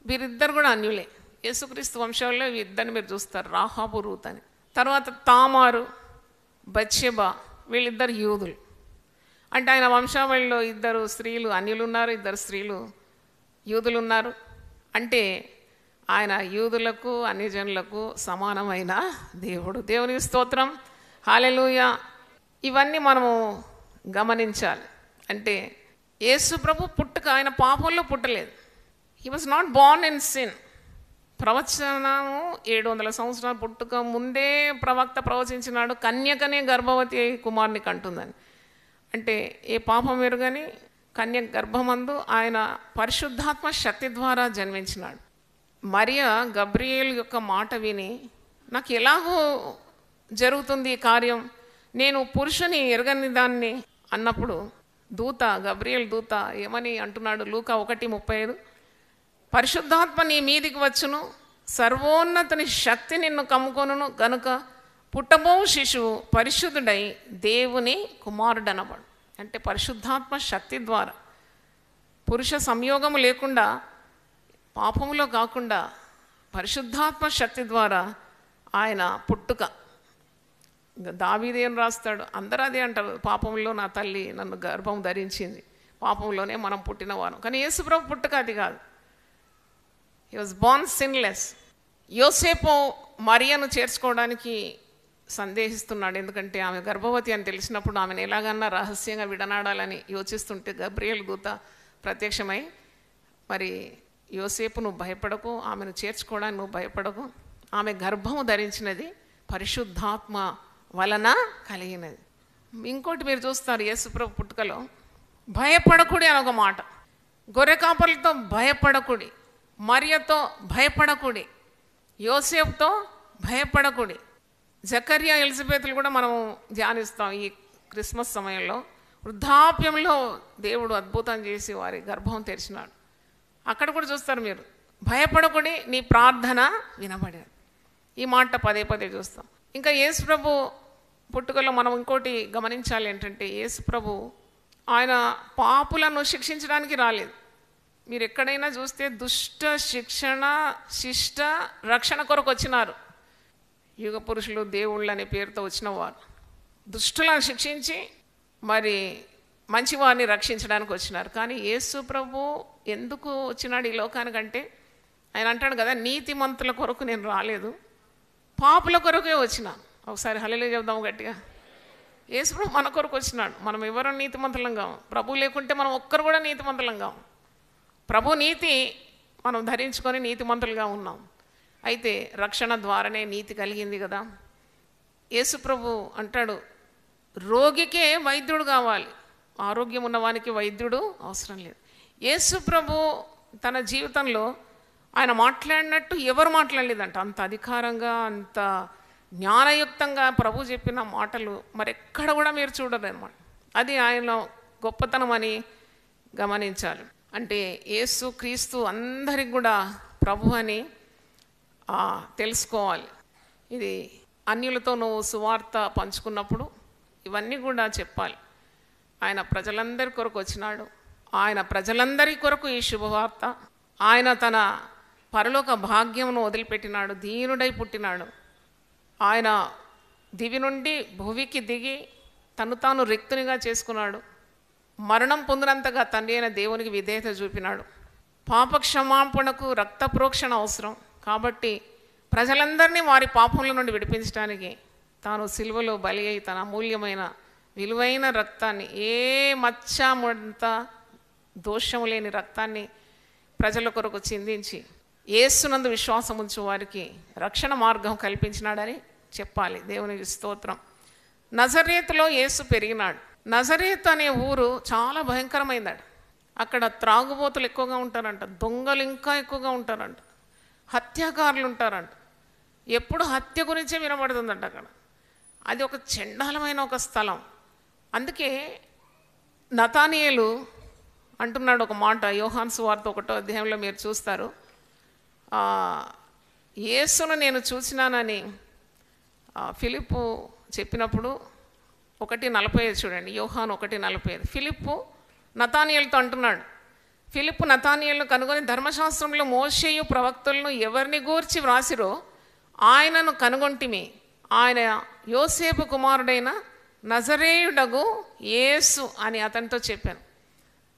A: వీరిద్దరు కూడా అన్యులే. యేసుక్రీస్తు వంశావళిలో ఇద్దరిని మీరు చూస్తారు, రాహాబు, రూత్ అని. తర్వాత తామారు, బత్షెబా, వీళ్ళిద్దరు యూదులు. అంటే ఆయన వంశావళిలో 2 స్త్రీలు అన్యులు ఉన్నారు, 2 స్త్రీలు యూదులు ఉన్నారు. అంటే ఆయన యూదులకు అన్యజనులకు సమానమైన దేవుడు. దేవునికి స్తోత్రం, హల్లెలూయా. ఇవన్నీ మనము గమనించాలి. అంటే యేసు ప్రభు పుట్టుక ఆయన పాపంలో పుట్టలేదు. He was not Born in sin. ప్రవచనము 700 సంవత్సరాలు పుట్టుక ముందే ప్రవక్త ప్రవచించినాడు, కన్యకనే గర్భవతి అయి కుమారుని కంటుందని. అంటే ఏ పాపం ఎరుగని కన్య గర్భమందు ఆయన పరిశుద్ధాత్మ శక్తి ద్వారా జన్మించినాడు. మరియా గబ్రియేల్ యొక్క మాట విని, నాకు ఎలాగో జరుగుతుంది ఈ కార్యం, నేను పురుషుని ఎరగని దాన్ని అన్నప్పుడు దూత, గబ్రియేల్ దూత ఏమని అంటున్నాడు? లూకా 1:35, పరిశుద్ధాత్మ నీ మీదికి వచ్చును, సర్వోన్నతుని శక్తి నిన్ను కమ్ముకొనును గనుక పుట్టబో శిశువు పరిశుద్ధుడై దేవుని కుమారుడనబడు. అంటే పరిశుద్ధాత్మ శక్తి ద్వారా, పురుష సంయోగము లేకుండా, పాపములో కాకుండా పరిశుద్ధాత్మ శక్తి ద్వారా ఆయన పుట్టుక. దావీదేం రాస్తాడు? అందరూ అదే అంటారు, పాపంలో నా తల్లి నన్ను గర్భం ధరించింది, పాపంలోనే మనం పుట్టినవారు. కానీ యేసుప్రభు పుట్టుక అది కాదు. He was Born sinless. యోసేపు మరియను చేర్చుకోవడానికి సందేహిస్తున్నాడు, ఎందుకంటే ఆమె గర్భవతి అని తెలిసినప్పుడు ఆమెను ఎలాగన్నా రహస్యంగా విడనాడాలని యోచిస్తుంటే గబ్రియేల్ దూత ప్రత్యక్షమై, మరి యోసేపు నువ్వు భయపడకు, ఆమెను చేర్చుకోవడానికి నువ్వు భయపడకు, ఆమె గర్భము ధరించినది పరిశుద్ధాత్మ వలన కలిగినది. ఇంకోటి మీరు చూస్తారు యేసుప్రభు పుట్టుకలో, భయపడకుడి అని ఒక మాట. గొర్రె కాపరులతో భయపడకుడి, మరియతో భయపడకుడి, యోసేపుతో భయపడకుడి. జకర్యా, ఎలిజబెత్లు కూడా మనం ధ్యానిస్తాం ఈ క్రిస్మస్ సమయంలో. వృద్ధాప్యంలో దేవుడు అద్భుతం చేసి వారి గర్భం తెరిచినాడు. అక్కడ కూడా చూస్తారు మీరు, భయపడకుడి, నీ ప్రార్థన వినబడేది. ఈ మాట పదే పదే చూస్తాం. ఇంకా యేసు ప్రభు పుట్టుకలో మనం ఇంకోటి గమనించాలి ఏంటంటే, యేసు ప్రభు ఆయన పాపులను శిక్షించడానికి రాలేదు. మీరు ఎక్కడైనా చూస్తే దుష్ట శిక్షణ, శిష్ట రక్షణ కొరకు వచ్చినారు. యుగ పురుషులు, దేవుళ్ళు అనే పేరుతో వచ్చిన వారు దుష్టులను శిక్షించి మరి మంచివారిని రక్షించడానికి వచ్చినారు. కానీ యేసు ప్రభు ఎందుకు వచ్చినాడు ఈ లోకానికంటే, ఆయన అంటాడు కదా, నీతిమంతుల కొరకు నేను రాలేదు, పాపుల కొరకే వచ్చిన. ఒకసారి హల్లెలూయా చెప్దాము గట్టిగా. యేసు ప్రభు మన కొరకు వచ్చినాడు. మనం ఎవరు నీతిమంతులం కాము. ప్రభు లేకుంటే మనం ఒక్కరు కూడా నీతిమంతులం కాము. ప్రభు నీతి మనం ధరించుకొని నీతిమంతులుగా ఉన్నాం. అయితే రక్షణ ద్వారానే నీతి కలిగింది కదా. యేసు ప్రభు అంటాడు, రోగికే వైద్యుడు కావాలి, ఆరోగ్యం ఉన్నవానికి వైద్యుడు అవసరం లేదు. యేసు ప్రభు తన జీవితంలో ఆయన మాట్లాడినట్టు ఎవరు మాట్లాడలేదంట. అంత అధికారంగా, అంత జ్ఞానయుక్తంగా ప్రభు చెప్పిన మాటలు మరెక్కడ కూడా మీరు చూడరు అన్నమాట. అది ఆయన గొప్పతనం అని గమనించాలి. అంటే యేసు క్రీస్తు అందరికి కూడా ప్రభు అని తెలుసుకోవాలి. ఇది అన్యులతో నువ్వు సువార్త పంచుకున్నప్పుడు ఇవన్నీ కూడా చెప్పాలి. ఆయన ప్రజలందరి కొరకు వచ్చినాడు, ఆయన ప్రజలందరి కొరకు ఈ శుభవార్త. ఆయన తన పరలోక భాగ్యమును వదిలిపెట్టినాడు, దీనుడై పుట్టినాడు. ఆయన దివి నుండి భువికి దిగి తను తాను రిక్తునిగా చేసుకున్నాడు. మరణం పొందినంతగా తండ్రి అయిన దేవునికి విధేయత చూపినాడు. పాప క్షమాపణకు రక్త ప్రోక్షణ అవసరం కాబట్టి ప్రజలందరినీ వారి పాపముల నుండి విడిపించడానికి తాను సిలువలో బలి అయి తన అమూల్యమైన విలువైన రక్తాన్ని, ఏ మచ్చ ముడత దోషము లేని రక్తాన్ని ప్రజల కొరకు చిందించి యేసునందు విశ్వాసం ఉంచు వారికి రక్షణ మార్గం కల్పించినాడని చెప్పాలి. దేవునికి స్తోత్రం. నజరేతులో యేసు పెరిగినాడు. నజరేతు అనే ఊరు చాలా భయంకరమైందట. అక్కడ త్రాగుబోతులు ఎక్కువగా ఉంటారంట, దొంగలు ఇంకా ఎక్కువగా ఉంటారంట, హత్యాకారులు ఉంటారంట. ఎప్పుడు హత్య గురించే వినబడుతుందంట అక్కడ. అది ఒక చండాలమైన ఒక స్థలం. అందుకే నతానియేలు అంటున్నాడు ఒక మాట, యోహాను సువార్త 1వ అధ్యాయంలో మీరు చూస్తారు. యేసును నేను చూసినానని ఫిలిప్పు చెప్పినప్పుడు 1:45 చూడండి, యోహాను 1:45. ఫిలిప్పు నతానియేలుతో అంటున్నాడు, ఫిలిప్పు నతానియేలును కనుగొని ధర్మశాస్త్రంలో మోషేయు ప్రవక్తలను ఎవరిని గూర్చి వ్రాసిరో ఆయనను కనుగొంటిమి, ఆయన యోసేపు కుమారుడైన నజరేయుడగు యేసు అని అతనితో చెప్పాను.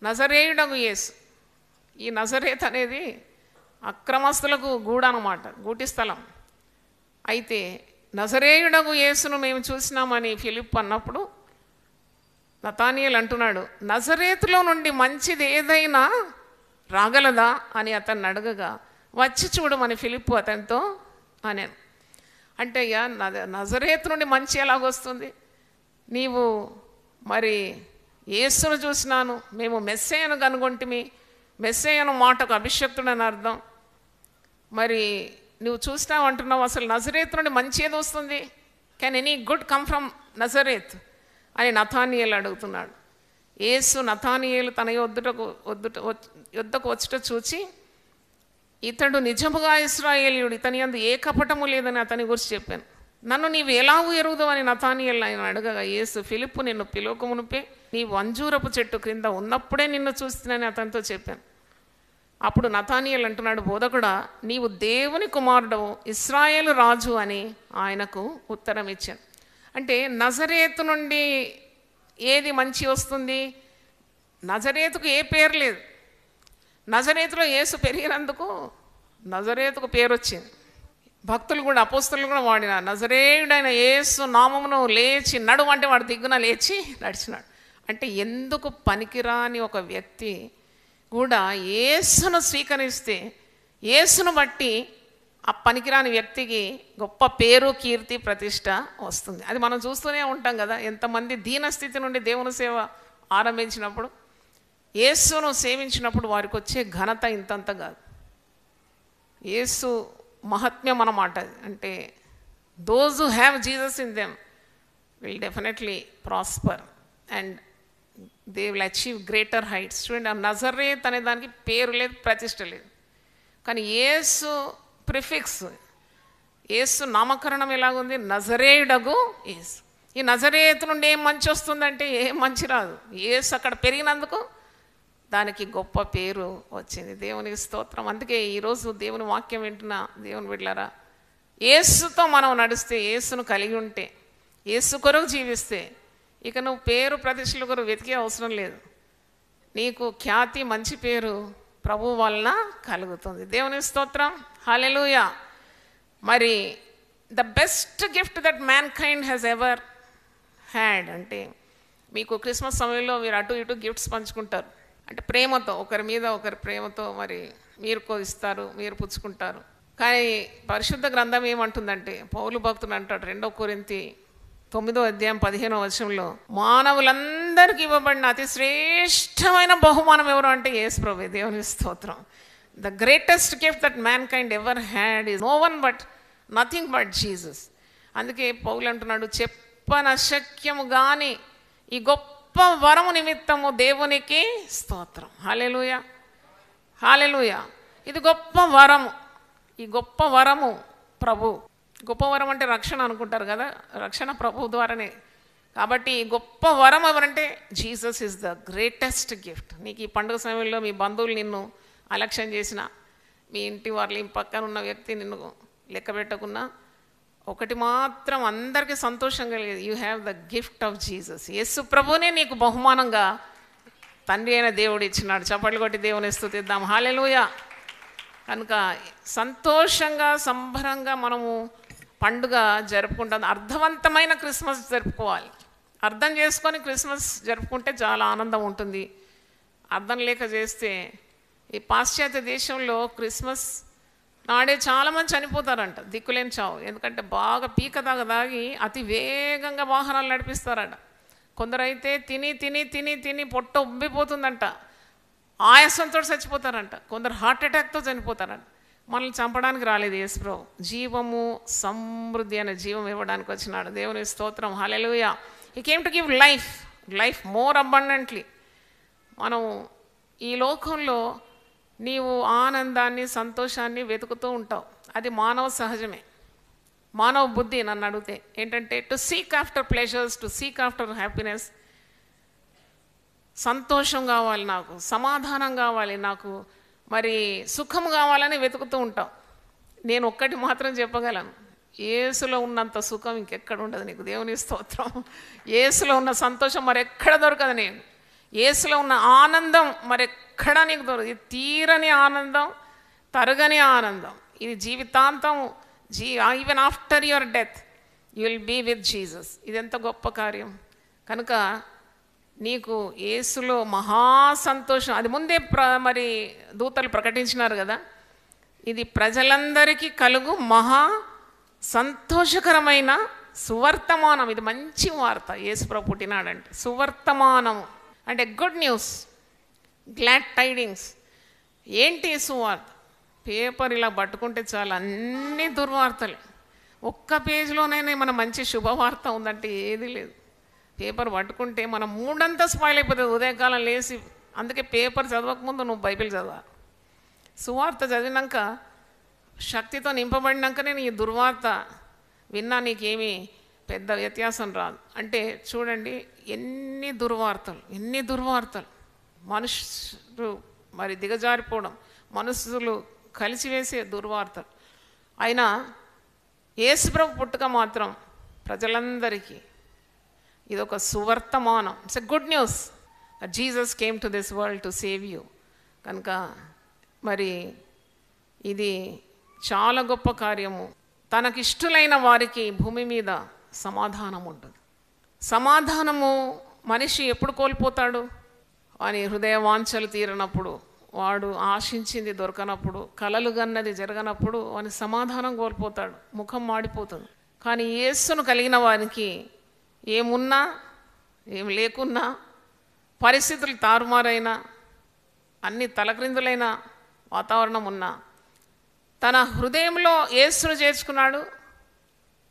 A: నజరేయుడగు యేసు. ఈ నజరేత్ అనేది అక్రమస్తులకు గూడు అన్నమాట, గూటి స్థలం. అయితే నజరేయుడగు యేసును మేము చూసినామని ఫిలిప్ అన్నప్పుడు నతానియేలు అంటున్నాడు, నజరేతులో నుండి మంచిది ఏదైనా రాగలదా అని అతన్ని అడగగా వచ్చి చూడమని ఫిలిప్పు అతనితో అన్నాను. అంటే అయ్యా నజరేతు నుండి మంచి ఎలాగొస్తుంది? నీవు మరి యేసును చూసినాను, మేము మెస్సేయను కనుగొంటిమి, మెస్సేయను మాటకు అభిషక్తుడని అర్థం. మరి నువ్వు చూసినావు అంటున్నావు, అసలు నజరేతు నుండి మంచి ఏది వస్తుంది? Can any good come from Nazareth అని నతానియేలు అడుగుతున్నాడు. యేసు నతానియేలు తన యొద్దకు వచ్చుట చూచి, ఇతడు నిజముగా ఇశ్రాయేలీయుడు, ఇతని యందు ఏ కపటము లేదని అతని గురించి చెప్పాను. నన్ను నీవు ఎలా ఎరుగుదు అని నతానియేలు ఆయన అడగగా యేసు, ఫిలిప్పు నిన్ను పిలువకమునుపే నీవు అంజూరపు చెట్టు క్రింద ఉన్నప్పుడే నిన్ను చూస్తున్నానని అతనితో చెప్పాను. అప్పుడు నతానియేలు అంటున్నాడు, బోధకుడా నీవు దేవుని కుమారుడవు, ఇశ్రాయేలు రాజు అని ఆయనకు ఉత్తరం ఇచ్చాను. అంటే నజరేతు నుండి ఏది మంచి వస్తుంది? నజరేతుకు ఏ పేరు లేదు. నజరేతులో యేసు పెరిగినందుకు నజరేతుకు పేరు వచ్చింది. భక్తులు కూడా, అపోస్తలులు కూడా వాడిన నజరేయుడైన యేసు నామమును లేచి నడుము అంటే వాడు దిగ్గున లేచి నడిచినాడు. అంటే ఎందుకు పనికిరాని ఒక వ్యక్తి కూడా యేసును స్వీకరిస్తే యేసును బట్టి ఆ పనికిరాని వ్యక్తికి గొప్ప పేరు, కీర్తి, ప్రతిష్ట వస్తుంది. అది మనం చూస్తూనే ఉంటాం కదా. ఎంతమంది దీనస్థితి నుండి దేవుని సేవ ఆరంభించినప్పుడు, యేసును సేవించినప్పుడు వారికి వచ్చే ఘనత ఇంతంత కాదు. యేసు మహాత్మ్యం అన్నమాట. అంటే those who have Jesus in them will definitely prosper and they will achieve greater heights. చూడండి, ఆ నజరేత్ అనే దానికి పేరు లేదు, ప్రతిష్ట లేదు. కానీ యేసు ప్రిఫిక్స్, యేసు నామకరణం ఎలాగుంది? నజరేయుడగు యేసు. ఈ నజరేతు నుండి ఏం మంచి వస్తుందంటే ఏం మంచి రాదు. యేసు అక్కడ పెరిగినందుకు దానికి గొప్ప పేరు వచ్చింది. దేవునికి స్తోత్రం. అందుకే ఈరోజు దేవుని వాక్యం వింటున్న దేవుని బిడ్డలారా, యేసుతో మనం నడిస్తే, యేసును కలిగి ఉంటే, యేసు కొరకు జీవిస్తే ఇక నువ్వు పేరు ప్రతిష్టల కొరకు వెతికే అవసరం లేదు. నీకు ఖ్యాతి, మంచి పేరు ప్రభు వలన కలుగుతుంది. దేవుని స్తోత్రం. హల్లెలూయా. మరి the best gift that man kind has ever had అంటే, మీకు క్రిస్మస్ సమయంలో మీరు అటు ఇటు గిఫ్ట్స్ పంచుకుంటారు. అంటే ప్రేమతో, ఒకరి మీద ఒకరి ప్రేమతో మరి మీరు ఇస్తారు, మీరు పుచ్చుకుంటారు. కానీ పరిశుద్ధ గ్రంథం ఏమంటుందంటే, పౌలు భక్తుడు అంటాడు 2 కొరింథీ 9వ అధ్యాయం 15వ వచనంలో, మానవులందరికీ ఇవ్వబడిన అతి శ్రేష్టమైన బహుమానం ఎవరు అంటే యేసు ప్రభువే. దేవుని స్తోత్రం. The greatest gift that mankind ever had is no one but nothing but Jesus. అందుకే పౌలు అంటున్నాడు, చెప్పనశక్యము గాని ఈ గొప్ప వరము నిమిత్తము దేవునికి స్తోత్రం. హల్లెలూయా, హల్లెలూయా. ఇది గొప్ప వరము. ఈ గొప్ప వరము ప్రభు. గొప్ప వరం అంటే రక్షణ అనుకుంటారు కదా, రక్షణ ప్రభు ద్వారానే. కాబట్టి ఈ గొప్ప వరం ఎవరంటే Jesus is the greatest gift. నీకు ఈ పండుగ సమయంలో మీ బంధువులు నిన్ను అలక్ష్యం చేసిన, మీ ఇంటి వాళ్ళు పక్కన ఉన్న వ్యక్తి నిన్ను లెక్క పెట్టకున్నా, ఒకటి మాత్రం అందరికీ సంతోషం కలిగేది, you have the gift of Jesus. యేసు ప్రభునే నీకు బహుమానంగా తండ్రి అయిన దేవుడు ఇచ్చినాడు. చప్పట్లు కొట్టి దేవుని స్తుతిద్దాం. హల్లెలూయా. కనుక సంతోషంగా, సంబరంగా మనము పండుగ జరుపుకుంటాం. అర్థవంతమైన క్రిస్మస్ జరుపుకోవాలి. అర్థం చేసుకొని క్రిస్మస్ జరుపుకుంటే చాలా ఆనందం ఉంటుంది. అర్థం లేక చేస్తే, ఈ పాశ్చాత్య దేశంలో క్రిస్మస్ నాడే చాలామంది చనిపోతారంట, దిక్కులేని చావు. ఎందుకంటే బాగా పీక దాగి అతి వేగంగా వాహనాలు నడిపిస్తారంట. కొందరైతే తిని తిని తిని తిని పొట్ట ఉబ్బిపోతుందంట, ఆయాసంతో చచ్చిపోతారంట. కొందరు హార్ట్ అటాక్తో చనిపోతారంట. మనల్ని చంపడానికి రాలేదు యేసుప్రభు, జీవము సమృద్ధి అనే జీవం ఇవ్వడానికి వచ్చినాడు. దేవుని స్తోత్రం, హల్లెలూయా. He came to give life more abundantly. మనం ఈ లోకంలో నీవు ఆనందాన్ని సంతోషాన్ని వెతుకుతూ ఉంటావు, అది మానవ సహజమే, మానవ బుద్ధి. నన్ను అడిగితే ఏంటంటే to seek after pleasures, to seek after happiness. సంతోషం కావాలి నాకు, సమాధానం కావాలి నాకు, మరి సుఖం కావాలని వెతుకుతూ ఉంటాం. నేను ఒక్కటి మాత్రం చెప్పగలను, యేసులో ఉన్నంత సుఖం ఇంకెక్కడ ఉండదు నీకు. దేవుని స్తోత్రం. యేసులో ఉన్న సంతోషం మరెక్కడ దొరకదు. నేను యేసులో ఉన్న ఆనందం మరెక్కడా నీకు దొరకదు. ఇది తీరని ఆనందం, తరగని ఆనందం. ఇది జీవితాంతం, even after your death you will be with Jesus. ఇది ఎంత గొప్ప కార్యం. కనుక నీకు యేసులో మహా సంతోషం. అది ముందే మరి దూతలు ప్రకటించినారు కదా, ఇది ప్రజలందరికీ కలుగు మహా సంతోషకరమైన సువర్తమానం. ఇది మంచి వార్త. యేసుప్రభు పుట్టినాడంటే సువర్తమానము అంటే గుడ్ న్యూస్, గ్లాడ్ టైడింగ్స్. ఏంటి సువార్త? పేపర్ ఇలా పట్టుకుంటే చాలు అన్ని దుర్వార్తలే. ఒక్క పేజీలోనైనా మన మంచి శుభవార్త ఉందంటే ఏది లేదు. పేపర్ పట్టుకుంటే మన మూడంతా స్పాయిల్ అయిపోతుంది ఉదయకాలం లేచి. అందుకే పేపర్ చదవకముందు నువ్వు బైబిల్ చదవాలి. సువార్త చదివినాక, శక్తితో నింపబడినాక నేను ఈ దుర్వార్త విన్నా నీకేమీ పెద్ద వ్యత్యాసం రాదు. అంటే చూడండి ఎన్ని దుర్వార్తలు. మనుషులు మరి దిగజారిపోవడం, మనుషులు కలిసివేసే దుర్వార్తలు. అయినా యేసుప్రభు పుట్టుక మాత్రం ప్రజలందరికీ ఇదొక సువర్తమానం. It's a good news. Jesus came to this world to save you. కనుక మరి ఇది చాలా గొప్ప కార్యము. తనకిష్టులైన వారికి భూమి మీద సమాధానం ఉంటుంది. సమాధానము మనిషి ఎప్పుడు కోల్పోతాడు? వాని హృదయ వాంఛలు తీరనప్పుడు, వాడు ఆశించింది దొరకనప్పుడు, కలలు గన్నది జరగనప్పుడు వాని సమాధానం కోల్పోతాడు, ముఖం మాడిపోతుంది. కానీ యేసును కలిగిన వారికి ఏమున్నా ఏం లేకున్నా, పరిస్థితులు తారుమారైనా, అన్ని తలక్రిందులైన వాతావరణం ఉన్నా, తన హృదయంలో యేసును చేర్చుకున్నాడు.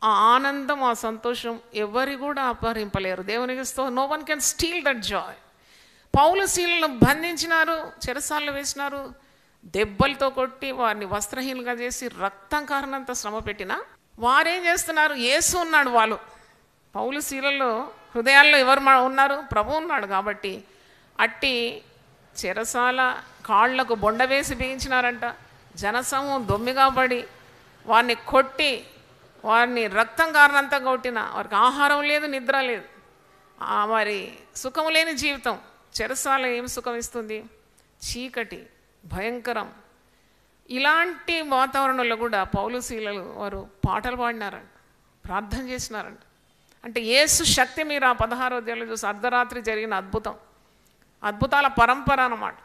A: ఆ ఆనందం, ఆ సంతోషం ఎవరి కూడా అపహరింపలేరు. దేవునికి no one can steal that joy. పౌలు శీలను బంధించినారు, చెరసాల్లో వేసినారు, దెబ్బలతో కొట్టి వారిని వస్త్రహీనంగా చేసి రక్తం కారణంత శ్రమ పెట్టినా వారేం చేస్తున్నారు? యేసు ఉన్నాడు. వాళ్ళు పౌలు శీలలో హృదయాల్లో ఎవరు ఉన్నారు? ప్రభు ఉన్నాడు. కాబట్టి అట్టి చెరసాల కాళ్లకు బొండ వేసి బిగించినారంట. జనసమూహం దొమ్మిగా పడి వారిని కొట్టి, వారిని రక్తం కారణంతా కొట్టిన, వారికి ఆహారం లేదు, నిద్ర లేదు, మరి సుఖం లేని జీవితం. చెరసాల ఏం సుఖం ఇస్తుంది? చీకటి, భయంకరం. ఇలాంటి వాతావరణంలో కూడా పౌలు శీలలు వారు పాటలు పాడినారంట, ప్రార్థన చేసినారంట. అంటే యేసు శక్తి మీరు ఆ 16వ అధ్యాయంలో చూసి అర్ధరాత్రి జరిగిన అద్భుతాల పరంపర అన్నమాట.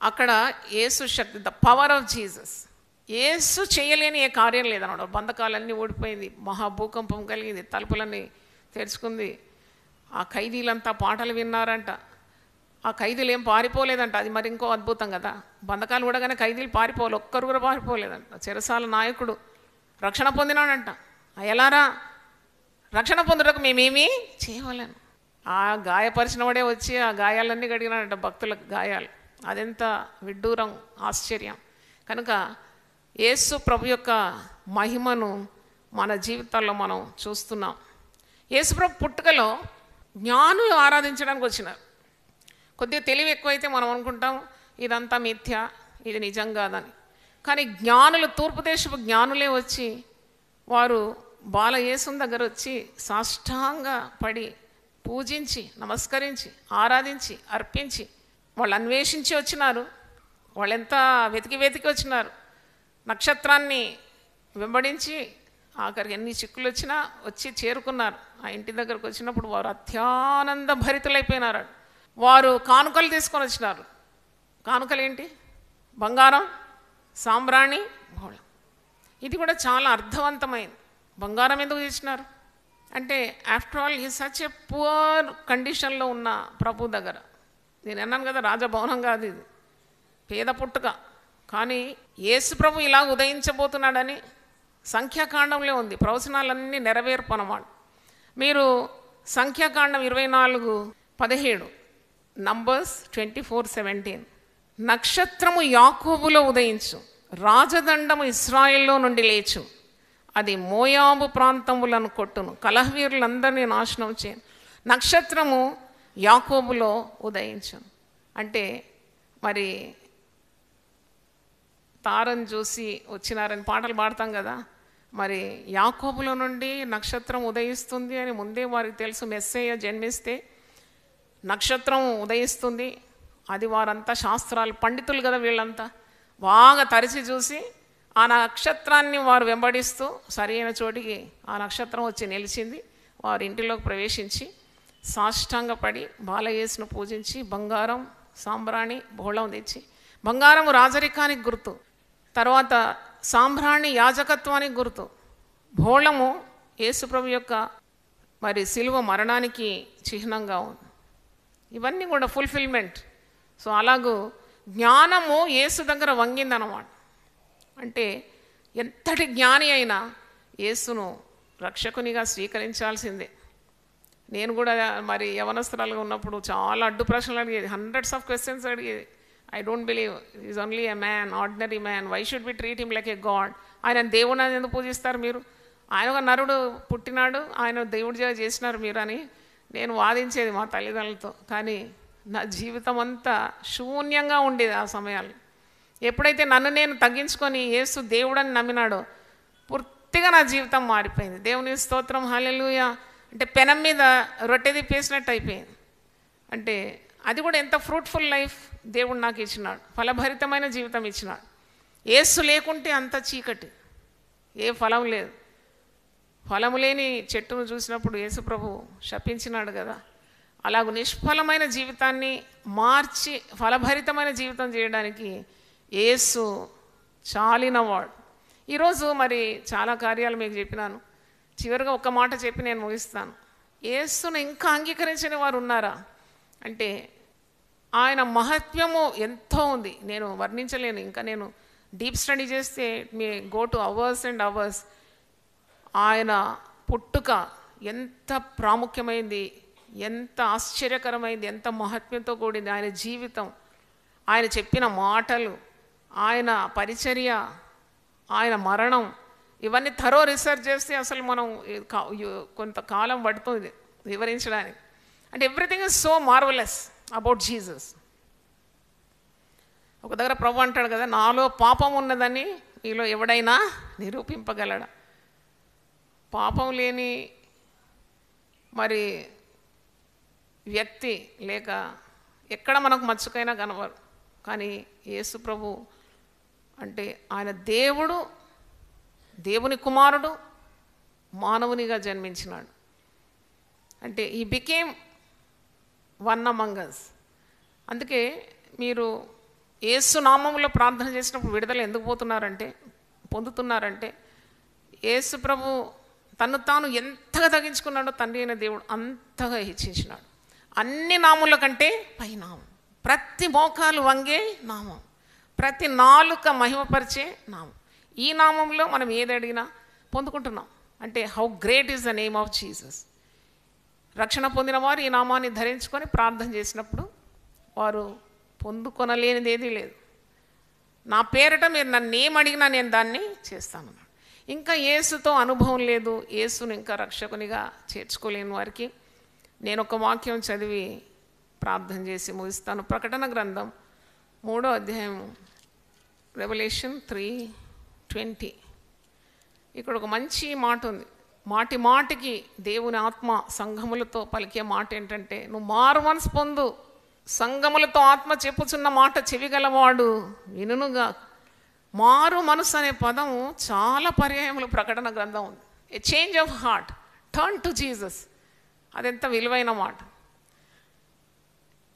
A: అక్కడ యేసు శక్తి, ద పవర్ ఆఫ్ జీసస్. యేసు చేయలేని ఏ కార్యం లేదన్నమాట. బంధకాలన్నీ ఓడిపోయింది, మహాభూకంపం కలిగింది, తలుపులన్నీ తెరుచుకుంది. ఆ ఖైదీలంతా పాటలు విన్నారంట. ఆ ఖైదీలు ఏం పారిపోలేదంట. అది మరి ఇంకో అద్భుతం కదా. బంధకాలు కూడా కానీ ఖైదీలు పారిపోవాలి, ఒక్కరు కూడా పారిపోలేదంట. చెరసాల నాయకుడు రక్షణ పొందినాడంట. ఎలారా రక్షణ పొందుటకు మేమేమీ చేయలేను. ఆ గాయపరిచిన వాడే వచ్చి ఆ గాయాలన్నీ కడిగినాడంట, భక్తులకు గాయాలు. అదెంత విడ్డూరం, ఆశ్చర్యం. కనుక యేసు ప్రభు యొక్క మహిమను మన జీవితాల్లో మనం చూస్తున్నాం. యేసు ప్రభు పుట్టుకలో జ్ఞానులు ఆరాధించడానికి వచ్చినారు. కొద్దిగా తెలివి ఎక్కువైతే మనం అనుకుంటాం ఇదంతా మిథ్య, ఇది నిజం కాదని. కానీ జ్ఞానులు, తూర్పు దేశపు జ్ఞానులే వచ్చి వారు బాల యేసుని దగ్గర వచ్చి సాష్టాంగ పడి పూజించి, నమస్కరించి, ఆరాధించి, అర్పించి, వాళ్ళు అన్వేషించి వచ్చినారు. వాళ్ళెంత వెతికి వచ్చినారు. నక్షత్రాన్ని వెంబడించి ఆఖరికి ఎన్ని చిక్కులు వచ్చినా వచ్చి చేరుకున్నారు. ఆ ఇంటి దగ్గరకు వచ్చినప్పుడు వారు అత్యానంద భరితులైపోయినారు. వారు కానుకలు తీసుకొని వచ్చినారు. కానుకలు ఏంటి? బంగారం, సాంబ్రాణి, ఇది కూడా చాలా అర్థవంతమైంది. బంగారం ఎందుకు తెచ్చినారు అంటే ఆఫ్టర్ ఆల్ ఈ సచ్ ఎ పువర్ కండిషన్లో ఉన్న ప్రభు దగ్గర. నేను అన్నాను కదా, రాజభవనం కాదు ఇది, పేద పుట్టుక. కానీ యేసు ప్రభు ఇలా ఉదయించబోతున్నాడని సంఖ్యాకాండంలో ఉంది. ప్రవచనాలన్నీ నెరవేర్పు అన్నమాట. మీరు సంఖ్యాకాండం 24:17, నంబర్స్ 24:17, నక్షత్రము యాకోబులో ఉదయించు, రాజదండము ఇశ్రాయేల్లో నుండి లేచు, అది మోయాబు ప్రాంతములను కొట్టును, కలహవీరులందరినీ నాశనం చేయను. నక్షత్రము యాకోబులో ఉదయించు అంటే మరి తారను చూసి వచ్చినారని పాటలు పాడతాం కదా, మరి యాకోబులో నుండి నక్షత్రం ఉదయిస్తుంది అని ముందే వారికి తెలుసు. మెస్సయ్య జన్మిస్తే నక్షత్రం ఉదయిస్తుంది. అది వారంతా శాస్త్రాలు పండితులు కదా, వీళ్ళంతా బాగా తరిచి చూసి ఆ నక్షత్రాన్ని వారు వెంబడిస్తూ సరైన చోటికి ఆ నక్షత్రం వచ్చి నిలిచింది. వారి ఇంటిలోకి ప్రవేశించి సాష్టాంగపడి బాలయేసును పూజించి బంగారం సాంబ్రాణి బోళం తెచ్చి, బంగారం రాజరికానికి గుర్తు, తర్వాత సాంబ్రాణి యాజకత్వానికి గుర్తు, బోళము యేసుప్రభు యొక్క మరి సిలువ మరణానికి చిహ్నంగా ఉంది. ఇవన్నీ కూడా ఫుల్ఫిల్మెంట్. సో అలాగూ జ్ఞానము యేసు దగ్గర వంగిందన్నమాట. అంటే ఎంతటి జ్ఞాని అయినా యేసును రక్షకునిగా స్వీకరించాల్సిందే. నేను కూడా మరి యవనస్తురాలుగా ఉన్నప్పుడు చాలా అడ్డు ప్రశ్నలు అడిగేది, హండ్రెడ్స్ ఆఫ్ క్వశ్చన్స్ అడిగేది. I don't believe is only a man, ordinary man, why should be treat him like a god. ఆయన దేవుడు అని ఎందుకు పూజిస్తారు మీరు? ఆయన ఒక నరుడు పుట్టినాడు, ఆయన దేవుడిగా చేసినారు మీరు అని నేను వాదించేది మా తల్లిదండ్రులతో. కానీ నా జీవితం అంతా శూన్యంగా ఉండేది ఆ సమయాల్లో. ఎప్పుడైతే నన్ను నేను తగ్గించుకొని యేసు దేవుడని నమ్మినాడో పూర్తిగా నా జీవితం మారిపోయింది. దేవుని స్తోత్రం, హల్లెలూయా. అంటే పెనం మీద రొట్టె తిప్పేసినట్టు అయిపోయింది. అంటే అది కూడా ఎంత ఫ్రూట్ఫుల్ లైఫ్ దేవుడు నాకు ఇచ్చినాడు, ఫలభరితమైన జీవితం ఇచ్చినాడు. యేసు లేకుంటే అంత చీకటి, ఏ ఫలం లేదు. ఫలము లేని చెట్టును చూసినప్పుడు యేసు ప్రభు శపించినాడు కదా, అలాగూ నిష్ఫలమైన జీవితాన్ని మార్చి ఫలభరితమైన జీవితం చేయడానికి యేసు చాలినవాడు. ఈరోజు మరి చాలా కార్యాలు మీకు చెప్పినాను. చివరిగా ఒక్క మాట చెప్పి నేను ముగిస్తాను. యేసును ఇంకా అంగీకరించని వారు ఉన్నారా అంటే ఆయన మహత్యము ఎంతో ఉంది, నేను వర్ణించలేను. ఇంకా నేను డీప్ స్టడీ చేస్తే me go two hours and hours. ఆయన పుట్టుక ఎంత ప్రాముఖ్యమైంది, ఎంత ఆశ్చర్యకరమైంది, ఎంత మహత్యంతో కూడింది. ఆయన జీవితం, ఆయన చెప్పిన మాటలు, ఆయన పరిచర్య, ఆయన మరణం, ఇవన్నీ థరో రీసెర్చ్ చేస్తే అసలు మనం కొంతకాలం పడుతుంది వివరించడానికి. అంటే everything is so marvellous about Jesus. ఒక దగ్గర ప్రభు అంటాడు కదా, నాలో పాపం ఉన్నదని మీలో ఎవడైనా నిరూపింపగలడా? పాపం లేని మరి వ్యక్తి లేక ఎక్కడ మనకు మచ్చుకైనా కనవరు. కానీ యేసు ప్రభు అంటే ఆయన దేవుడు, దేవుని కుమారుడు, మానవునిగా జన్మించినాడు. అంటే he became one among us. అందుకే మీరు యేసు నామములో ప్రార్థన చేసినప్పుడు విడుదల ఎందుకు పొందుతున్నారంటే యేసు ప్రభు తను తాను ఎంతగా తగ్గించుకున్నాడో తండ్రి అయిన దేవుడు అంతగా హెచ్చించినాడు. అన్ని నాముల కంటే పై నామం, ప్రతి మోకాలు వంగే నామం, ప్రతి నాలుక మహిమపరిచే నామం. ఈ నామంలో మనం ఏది అడిగినా పొందుకుంటున్నాం. అంటే how great is the name of Jesus. రక్షణ పొందిన వారు ఈ నామాన్ని ధరించుకొని ప్రార్థన చేసినప్పుడు వారు పొందుకొనలేనిది ఏదీ లేదు. నా పేరిట మీరు నన్ను ఏం అడిగినా నేను దాన్ని చేస్తాను. ఇంకా యేసుతో అనుభవం లేదు, యేసును ఇంకా రక్షకునిగా చేర్చుకోలేని వారికి నేను ఒక వాక్యం చదివి ప్రార్థన చేసి ముగిస్తాను. ప్రకటన గ్రంథం 3వ అధ్యాయం, రెవల్యూషన్ 3:20. ఇక్కడ ఒక మంచి మాట ఉంది. మాటి మాటికి దేవుని ఆత్మ సంఘములతో పలికే మాట ఏంటంటే, నువ్వు మారు మనసు పొందు, సంఘములతో ఆత్మ చెప్పుచున్న మాట చెవిగలవాడు వినునుగా. మారు మనసు అనే పదం చాలా పర్యాయములు ప్రకటన గ్రంథం ఉంది. A change of heart, turn to Jesus. అదెంత విలువైన మాట.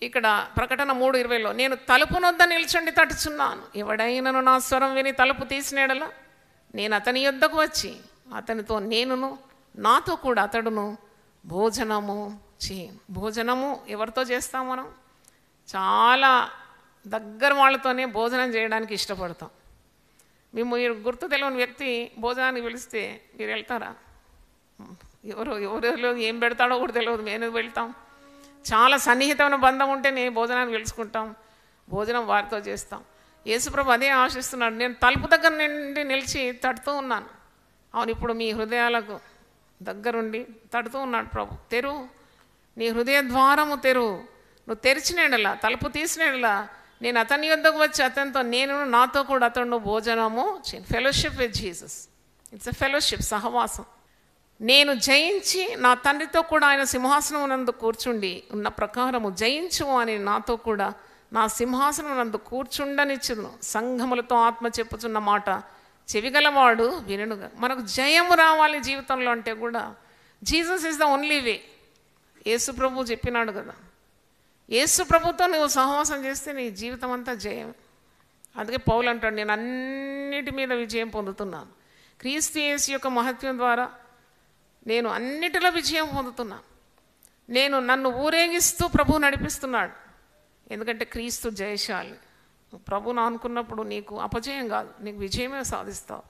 A: ఇక్కడ ప్రకటన 3:20లో, నేను తలుపు నొద్ద నిల్చుండి తట్టుచున్నాను, ఎవడైనను నా స్వరం విని తలుపు తీసినేడలా నేను అతని యొద్దకు వచ్చి అతనితో నేనును నాతో కూడా అతడును భోజనము చేయను. భోజనము ఎవరితో చేస్తాం? మనం చాలా దగ్గర వాళ్ళతోనే భోజనం చేయడానికి ఇష్టపడతాం. మీరు గుర్తు తెలియని వ్యక్తి భోజనానికి పిలిస్తే మీరు వెళ్తారా? ఎవరెవరో ఏం పెడతాడో కూడా తెలియదు, మేము వెళ్తాం. చాలా సన్నిహితమైన బంధం ఉంటేనే భోజనానికి పిలుచుకుంటాం, భోజనం వారితో చేస్తాం. యేసుప్రభు అదే ఆశిస్తున్నాడు. నేను తలుపు దగ్గర నుండి నిలిచి తడుతూ ఉన్నాను. అవును, ఇప్పుడు మీ హృదయాలకు దగ్గరుండి తడుతూ ఉన్నాడు ప్రభు. తెరువు, నీ హృదయ ద్వారము తెరువు. నువ్వు తెరిచినలా, తలుపు తీసినలా నేను అతని యొద్దకు వచ్చి అతనితో నేను నాతో కూడా అతను భోజనము చేయను. Fellowship with Jesus. It's a fellowship, సహవాసం. నేను జయించి నా తండ్రితో కూడా ఆయన సింహాసనం నందు కూర్చుండి ఉన్న ప్రకారము జయించు అని నాతో కూడా నా సింహాసనం నందు కూర్చుండనిచ్చును. సంఘములతో ఆత్మ చెప్పుచున్న మాట చెవిగలవాడు వినుగా. మనకు జయము రావాలి జీవితంలో అంటే కూడా Jesus is the only way. యేసు ప్రభు చెప్పినాడు కదా, యేసు ప్రభుతో నువ్వు సహవాసం చేస్తే నీ జీవితం అంతా జయం. అందుకే పౌలు అంటాడు, నేను అన్నిటి మీద విజయం పొందుతున్నాను. క్రీస్తు యేసు యొక్క మహత్యం ద్వారా నేను అన్నిటిలో విజయం పొందుతున్నాను. నన్ను ఊరేగిస్తూ ప్రభువు నడిపిస్తున్నాడు. ఎందుకంటే క్రీస్తు జయశాలి. ప్రభువును అనుకున్నప్పుడు నీకు అపజయం కాదు, నీకు విజయమే సాధిస్తావు.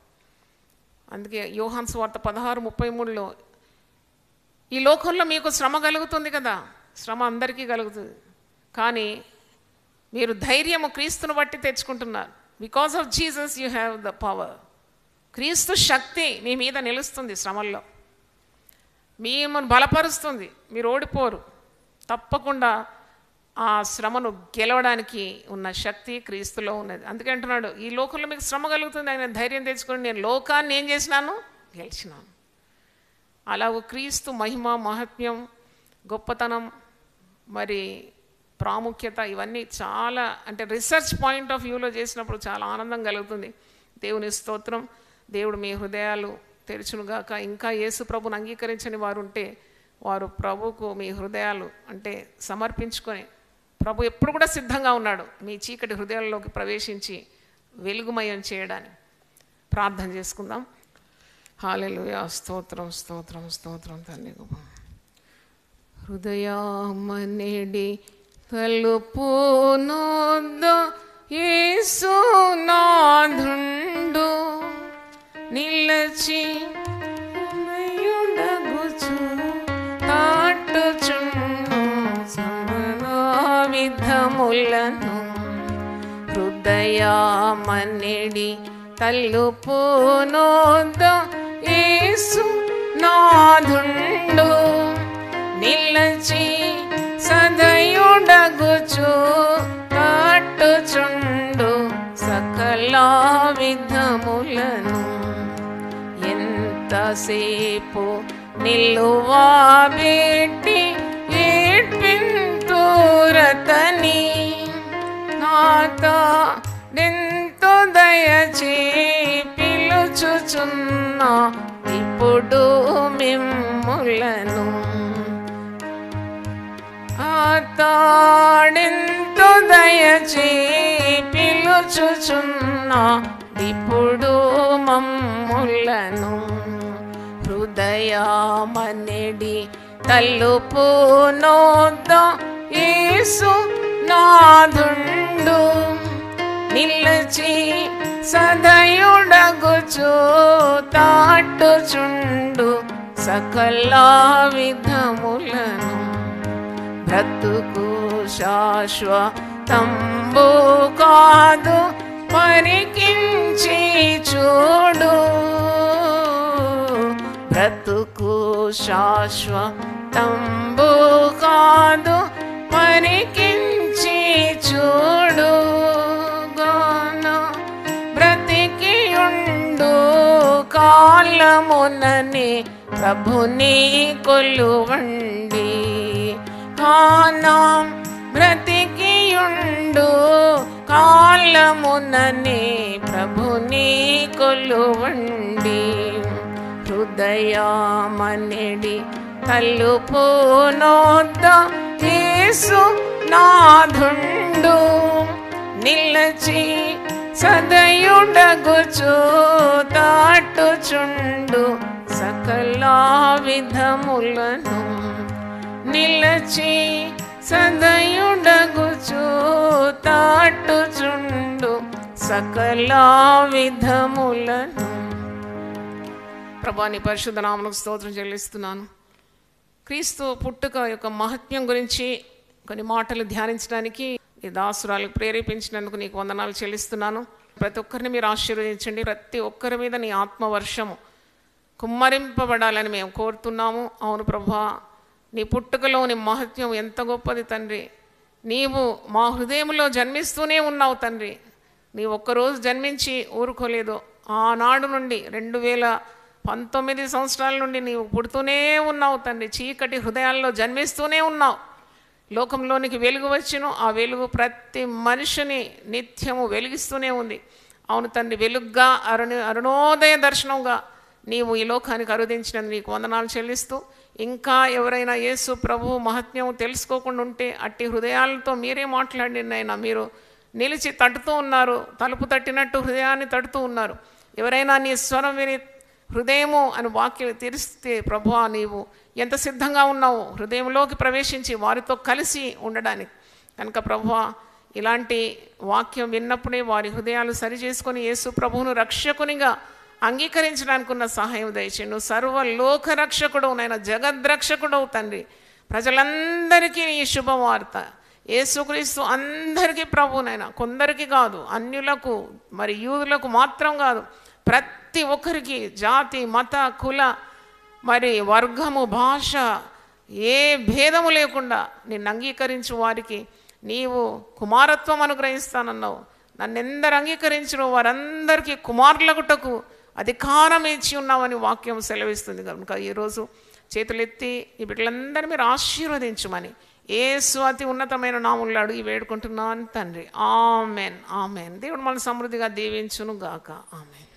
A: అందుకే యోహాను సువార్త 16:33లో ఈ లోకంలో మీకు శ్రమ కలుగుతుంది కదా, శ్రమ అందరికీ కలుగుతుంది, కానీ మీరు ధైర్యము క్రీస్తును బట్టి తెచ్చుకుంటున్నారు. Because of Jesus you have the power. క్రీస్తు శక్తి మీ మీద నిలుస్తుంది, శ్రమల్లో మిమ్మల్ని బలపరుస్తుంది. మీరు ఓడిపోరు. తప్పకుండా ఆ శ్రమను గెలవడానికి ఉన్న శక్తి క్రీస్తులో ఉన్నది. అందుకే అంటున్నాడు, ఈ లోకంలో మీకు శ్రమ కలుగుతుంది, ఆయన ధైర్యం తెచ్చుకొని నేను లోకాన్ని ఏం చేసినాను? గెలిచినాను. అలాగూ క్రీస్తు మహిమ, మహత్యం, గొప్పతనం, మరి ప్రాముఖ్యత, ఇవన్నీ చాలా అంటే రీసెర్చ్ పాయింట్ ఆఫ్ వ్యూలో చేసినప్పుడు చాలా ఆనందం కలుగుతుంది. దేవుని స్తోత్రం. దేవుడు మీ హృదయాలు తెరుచునుగాక. ఇంకా యేసు ప్రభుని అంగీకరించని వారు ఉంటే వారు ప్రభుకు మీ హృదయాలు అంటే సమర్పించుకొని, ప్రభు ఎప్పుడు కూడా సిద్ధంగా ఉన్నాడు మీ చీకటి హృదయాల్లోకి ప్రవేశించి వెలుగుమయం చేయడానికి. ప్రార్థన చేసుకుందాం. హల్లెలూయా. స్తోత్రం, స్తోత్రం, స్తోత్రం తండ్రి. హృదయమనేడి తలుపునొద్ద యేసునాథుండు నిలచి ఉదయుడగుచు తాటుచుండు సమనా విధములను. హృదయమనేడి తలుపునొద్ద యేసునాథుండు నిలచి సదయుడగుచు తాటుచుండు సకల విధములను. ఎంతసేపు నిలువబెట్టి ఏడ్పింతురతని నాతోనెంతో దయచే పిలుచుచున్నా ఇప్పుడు మిమ్ములను. అతడెంతో దయచే పిలుచుచున్నా ఇప్పుడు మమ్ములను. హృదయమనెడి తలుపునొద్ద యేసునాథుండు నిలచి సదయుడగుచు తాటుచుండు సకల విధములను. బ్రతుకు శాశ్వతంబు కాదు పరికించి చూడు. బ్రతుకు శాశ్వతంబు కాదు పరికించి చూడు. గాన బ్రతికియుండు కాలముననే ప్రభుని కొలువండి. కానా బ్రతికియుండు కాలముననే ప్రభుని కొలువండి. హృదయమనెడి తలుపునొద్ద యేసునాథుండు నిలచి సదయుడగుచు దాటుచుండు సకల విధములను నిలచి సదయుడగుచు దాటుచుండు సకల విధములను. ప్రభా నీ పరిశుద్ధ నామమునకు స్తోత్రం చెల్లిస్తున్నాను. క్రీస్తు పుట్టుక యొక్క మహత్యం గురించి కొన్ని మాటలు ధ్యానించడానికి ఈ దాసురాలకు ప్రేరేపించినందుకు నీకు వందనాలు చెల్లిస్తున్నాను. ప్రతి ఒక్కరిని మీరు ఆశీర్వదించండి. ప్రతి ఒక్కరి మీద నీ ఆత్మవర్షము కుమ్మరింపబడాలని మేము కోరుతున్నాము. అవును ప్రభా, నీ పుట్టుకలోని మహత్యం ఎంత గొప్పది తండ్రి. నీవు మా హృదయంలో జన్మిస్తూనే ఉన్నావు తండ్రి. నీ ఒక్కరోజు జన్మించి ఊరుకోలేదు. ఆనాడు నుండి 2019 సంవత్సరాల నుండి నీవు పుడుతూనే ఉన్నావు తండ్రి. చీకటి హృదయాల్లో జన్మిస్తూనే ఉన్నావు. లోకంలోనికి వెలుగు వచ్చును. ఆ వెలుగు ప్రతి మనిషిని నిత్యము వెలిగిస్తూనే ఉంది. అవును తండ్రి, వెలుగ్గా అరుణోదయ దర్శనంగా నీవు ఈ లోకానికి అరుదించినందుకు నీకు వందనాలు చెల్లిస్తూ, ఇంకా ఎవరైనా యేసు ప్రభువు మహత్యం తెలుసుకోకుండా ఉంటే అట్టి హృదయాలతో మీరే మాట్లాడి నాయనా. మీరు నిలిచి తట్టుతూ ఉన్నారు, తలుపు తట్టినట్టు హృదయాన్ని తడుతూ ఉన్నారు. ఎవరైనా నీ స్వరం విని హృదయము అని వాక్యం తెరిస్తే ప్రభువా నీవు ఎంత సిద్ధంగా ఉన్నావు హృదయంలోకి ప్రవేశించి వారితో కలిసి ఉండడానికి. కనుక ప్రభువా ఇలాంటి వాక్యం విన్నప్పుడే వారి హృదయాలు సరిచేసుకొని యేసు ప్రభువును రక్షకునిగా అంగీకరించడానికి ఉన్న సహాయం దయచేయండి. నువ్వు సర్వలోక రక్షకుడవు నాయన, జగద్రక్షకుడవు తండ్రి. ప్రజలందరికీ ఈ శుభవార్త యేసుక్రీస్తు అందరికీ ప్రభువునైనా, కొందరికి కాదు, అన్యులకు మరి యూదులకు మాత్రం కాదు, ప్రతి ఒక్కరికి జాతి మత కుల మరి వర్గము భాష ఏ భేదము లేకుండా నిన్ను అంగీకరించు వారికి నీవు కుమారత్వం అనుగ్రహిస్తానన్నావు. నన్నెందరు అంగీకరించిన వారందరికీ కుమారులగుటకు అధికారం ఇచ్చి ఉన్నామని వాక్యం సెలవిస్తుంది. కనుక ఈరోజు చేతులెత్తి ఈ బిడ్డలందరినీ మీరు ఆశీర్వదించమని యేసు అతి ఉన్నతమైన నామములో అడిగి వేడుకుంటున్నాను తండ్రి. Amen, amen. దేవుడు మన సమృద్ధిగా దీవించును గాక. ఆమెన్.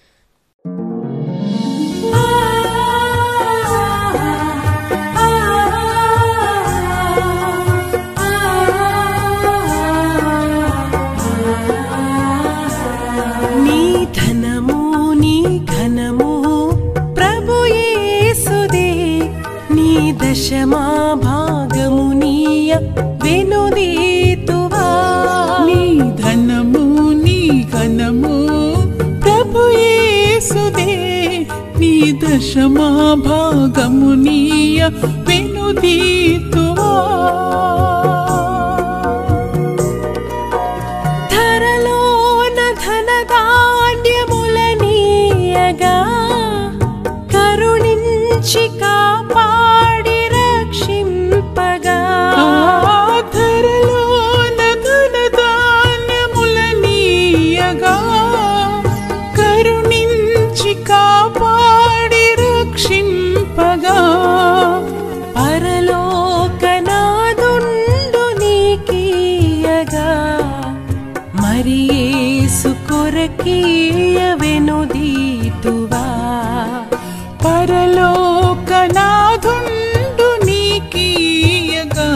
B: నీ ధనము నీ ఘనము ప్రభు యేసుదే, నీ దశమా భాగము నీయ వెనుదీతువా.
C: నీ ధనము నీ ఘనము ప్రభు యేసుదే, నీ దశమా భాగము నీయ వెనుదీతువా.
B: ధరలోన ధనధాన్యములనీయగా కరుణించి కాపాడి రక్షింపగా.
C: ధరలోన ధనధాన్యములనీయగా కరుణించి కాపాడి రక్షింపగా.
B: పరలోకనాదుండు నీకీయగా మరి యేసు కొరకీయ వెనుదీతువా.
C: పరలోకనాథుండు నీకీయగా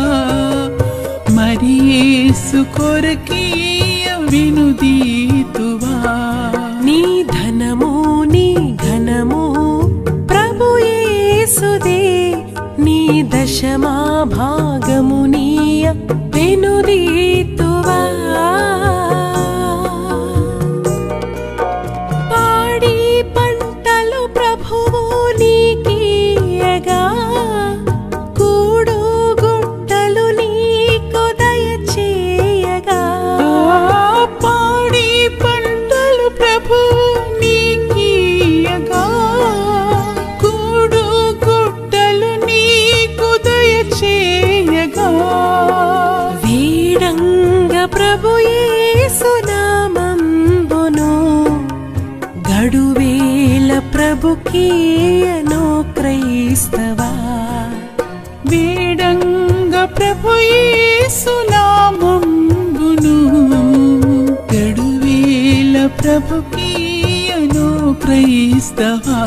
C: మరి యేసు కొరకీయ వెనుదీతువా.
B: నీ ధనము నీ ఘనము ప్రభు యేసుదే, నీ దశమా భాగము నీయ వెనుదీతువా. పాడి పంటలు ప్రభువు నీకీయగా కూడు గుట్టలు నీకు దయచేయగా.
C: పాడి పంటలు ప్రభు నీకీయగా కూడు గుట్టలు నీకు దయచేయగా.
B: వీడంగ ప్రభు యేసు నామంబును గడువేల ప్రభుకీయను క్రైస్తవా.
C: వేడంగ ప్రభు యేసు నామంబును గడువేల ప్రభుకీయను క్రైస్తవా.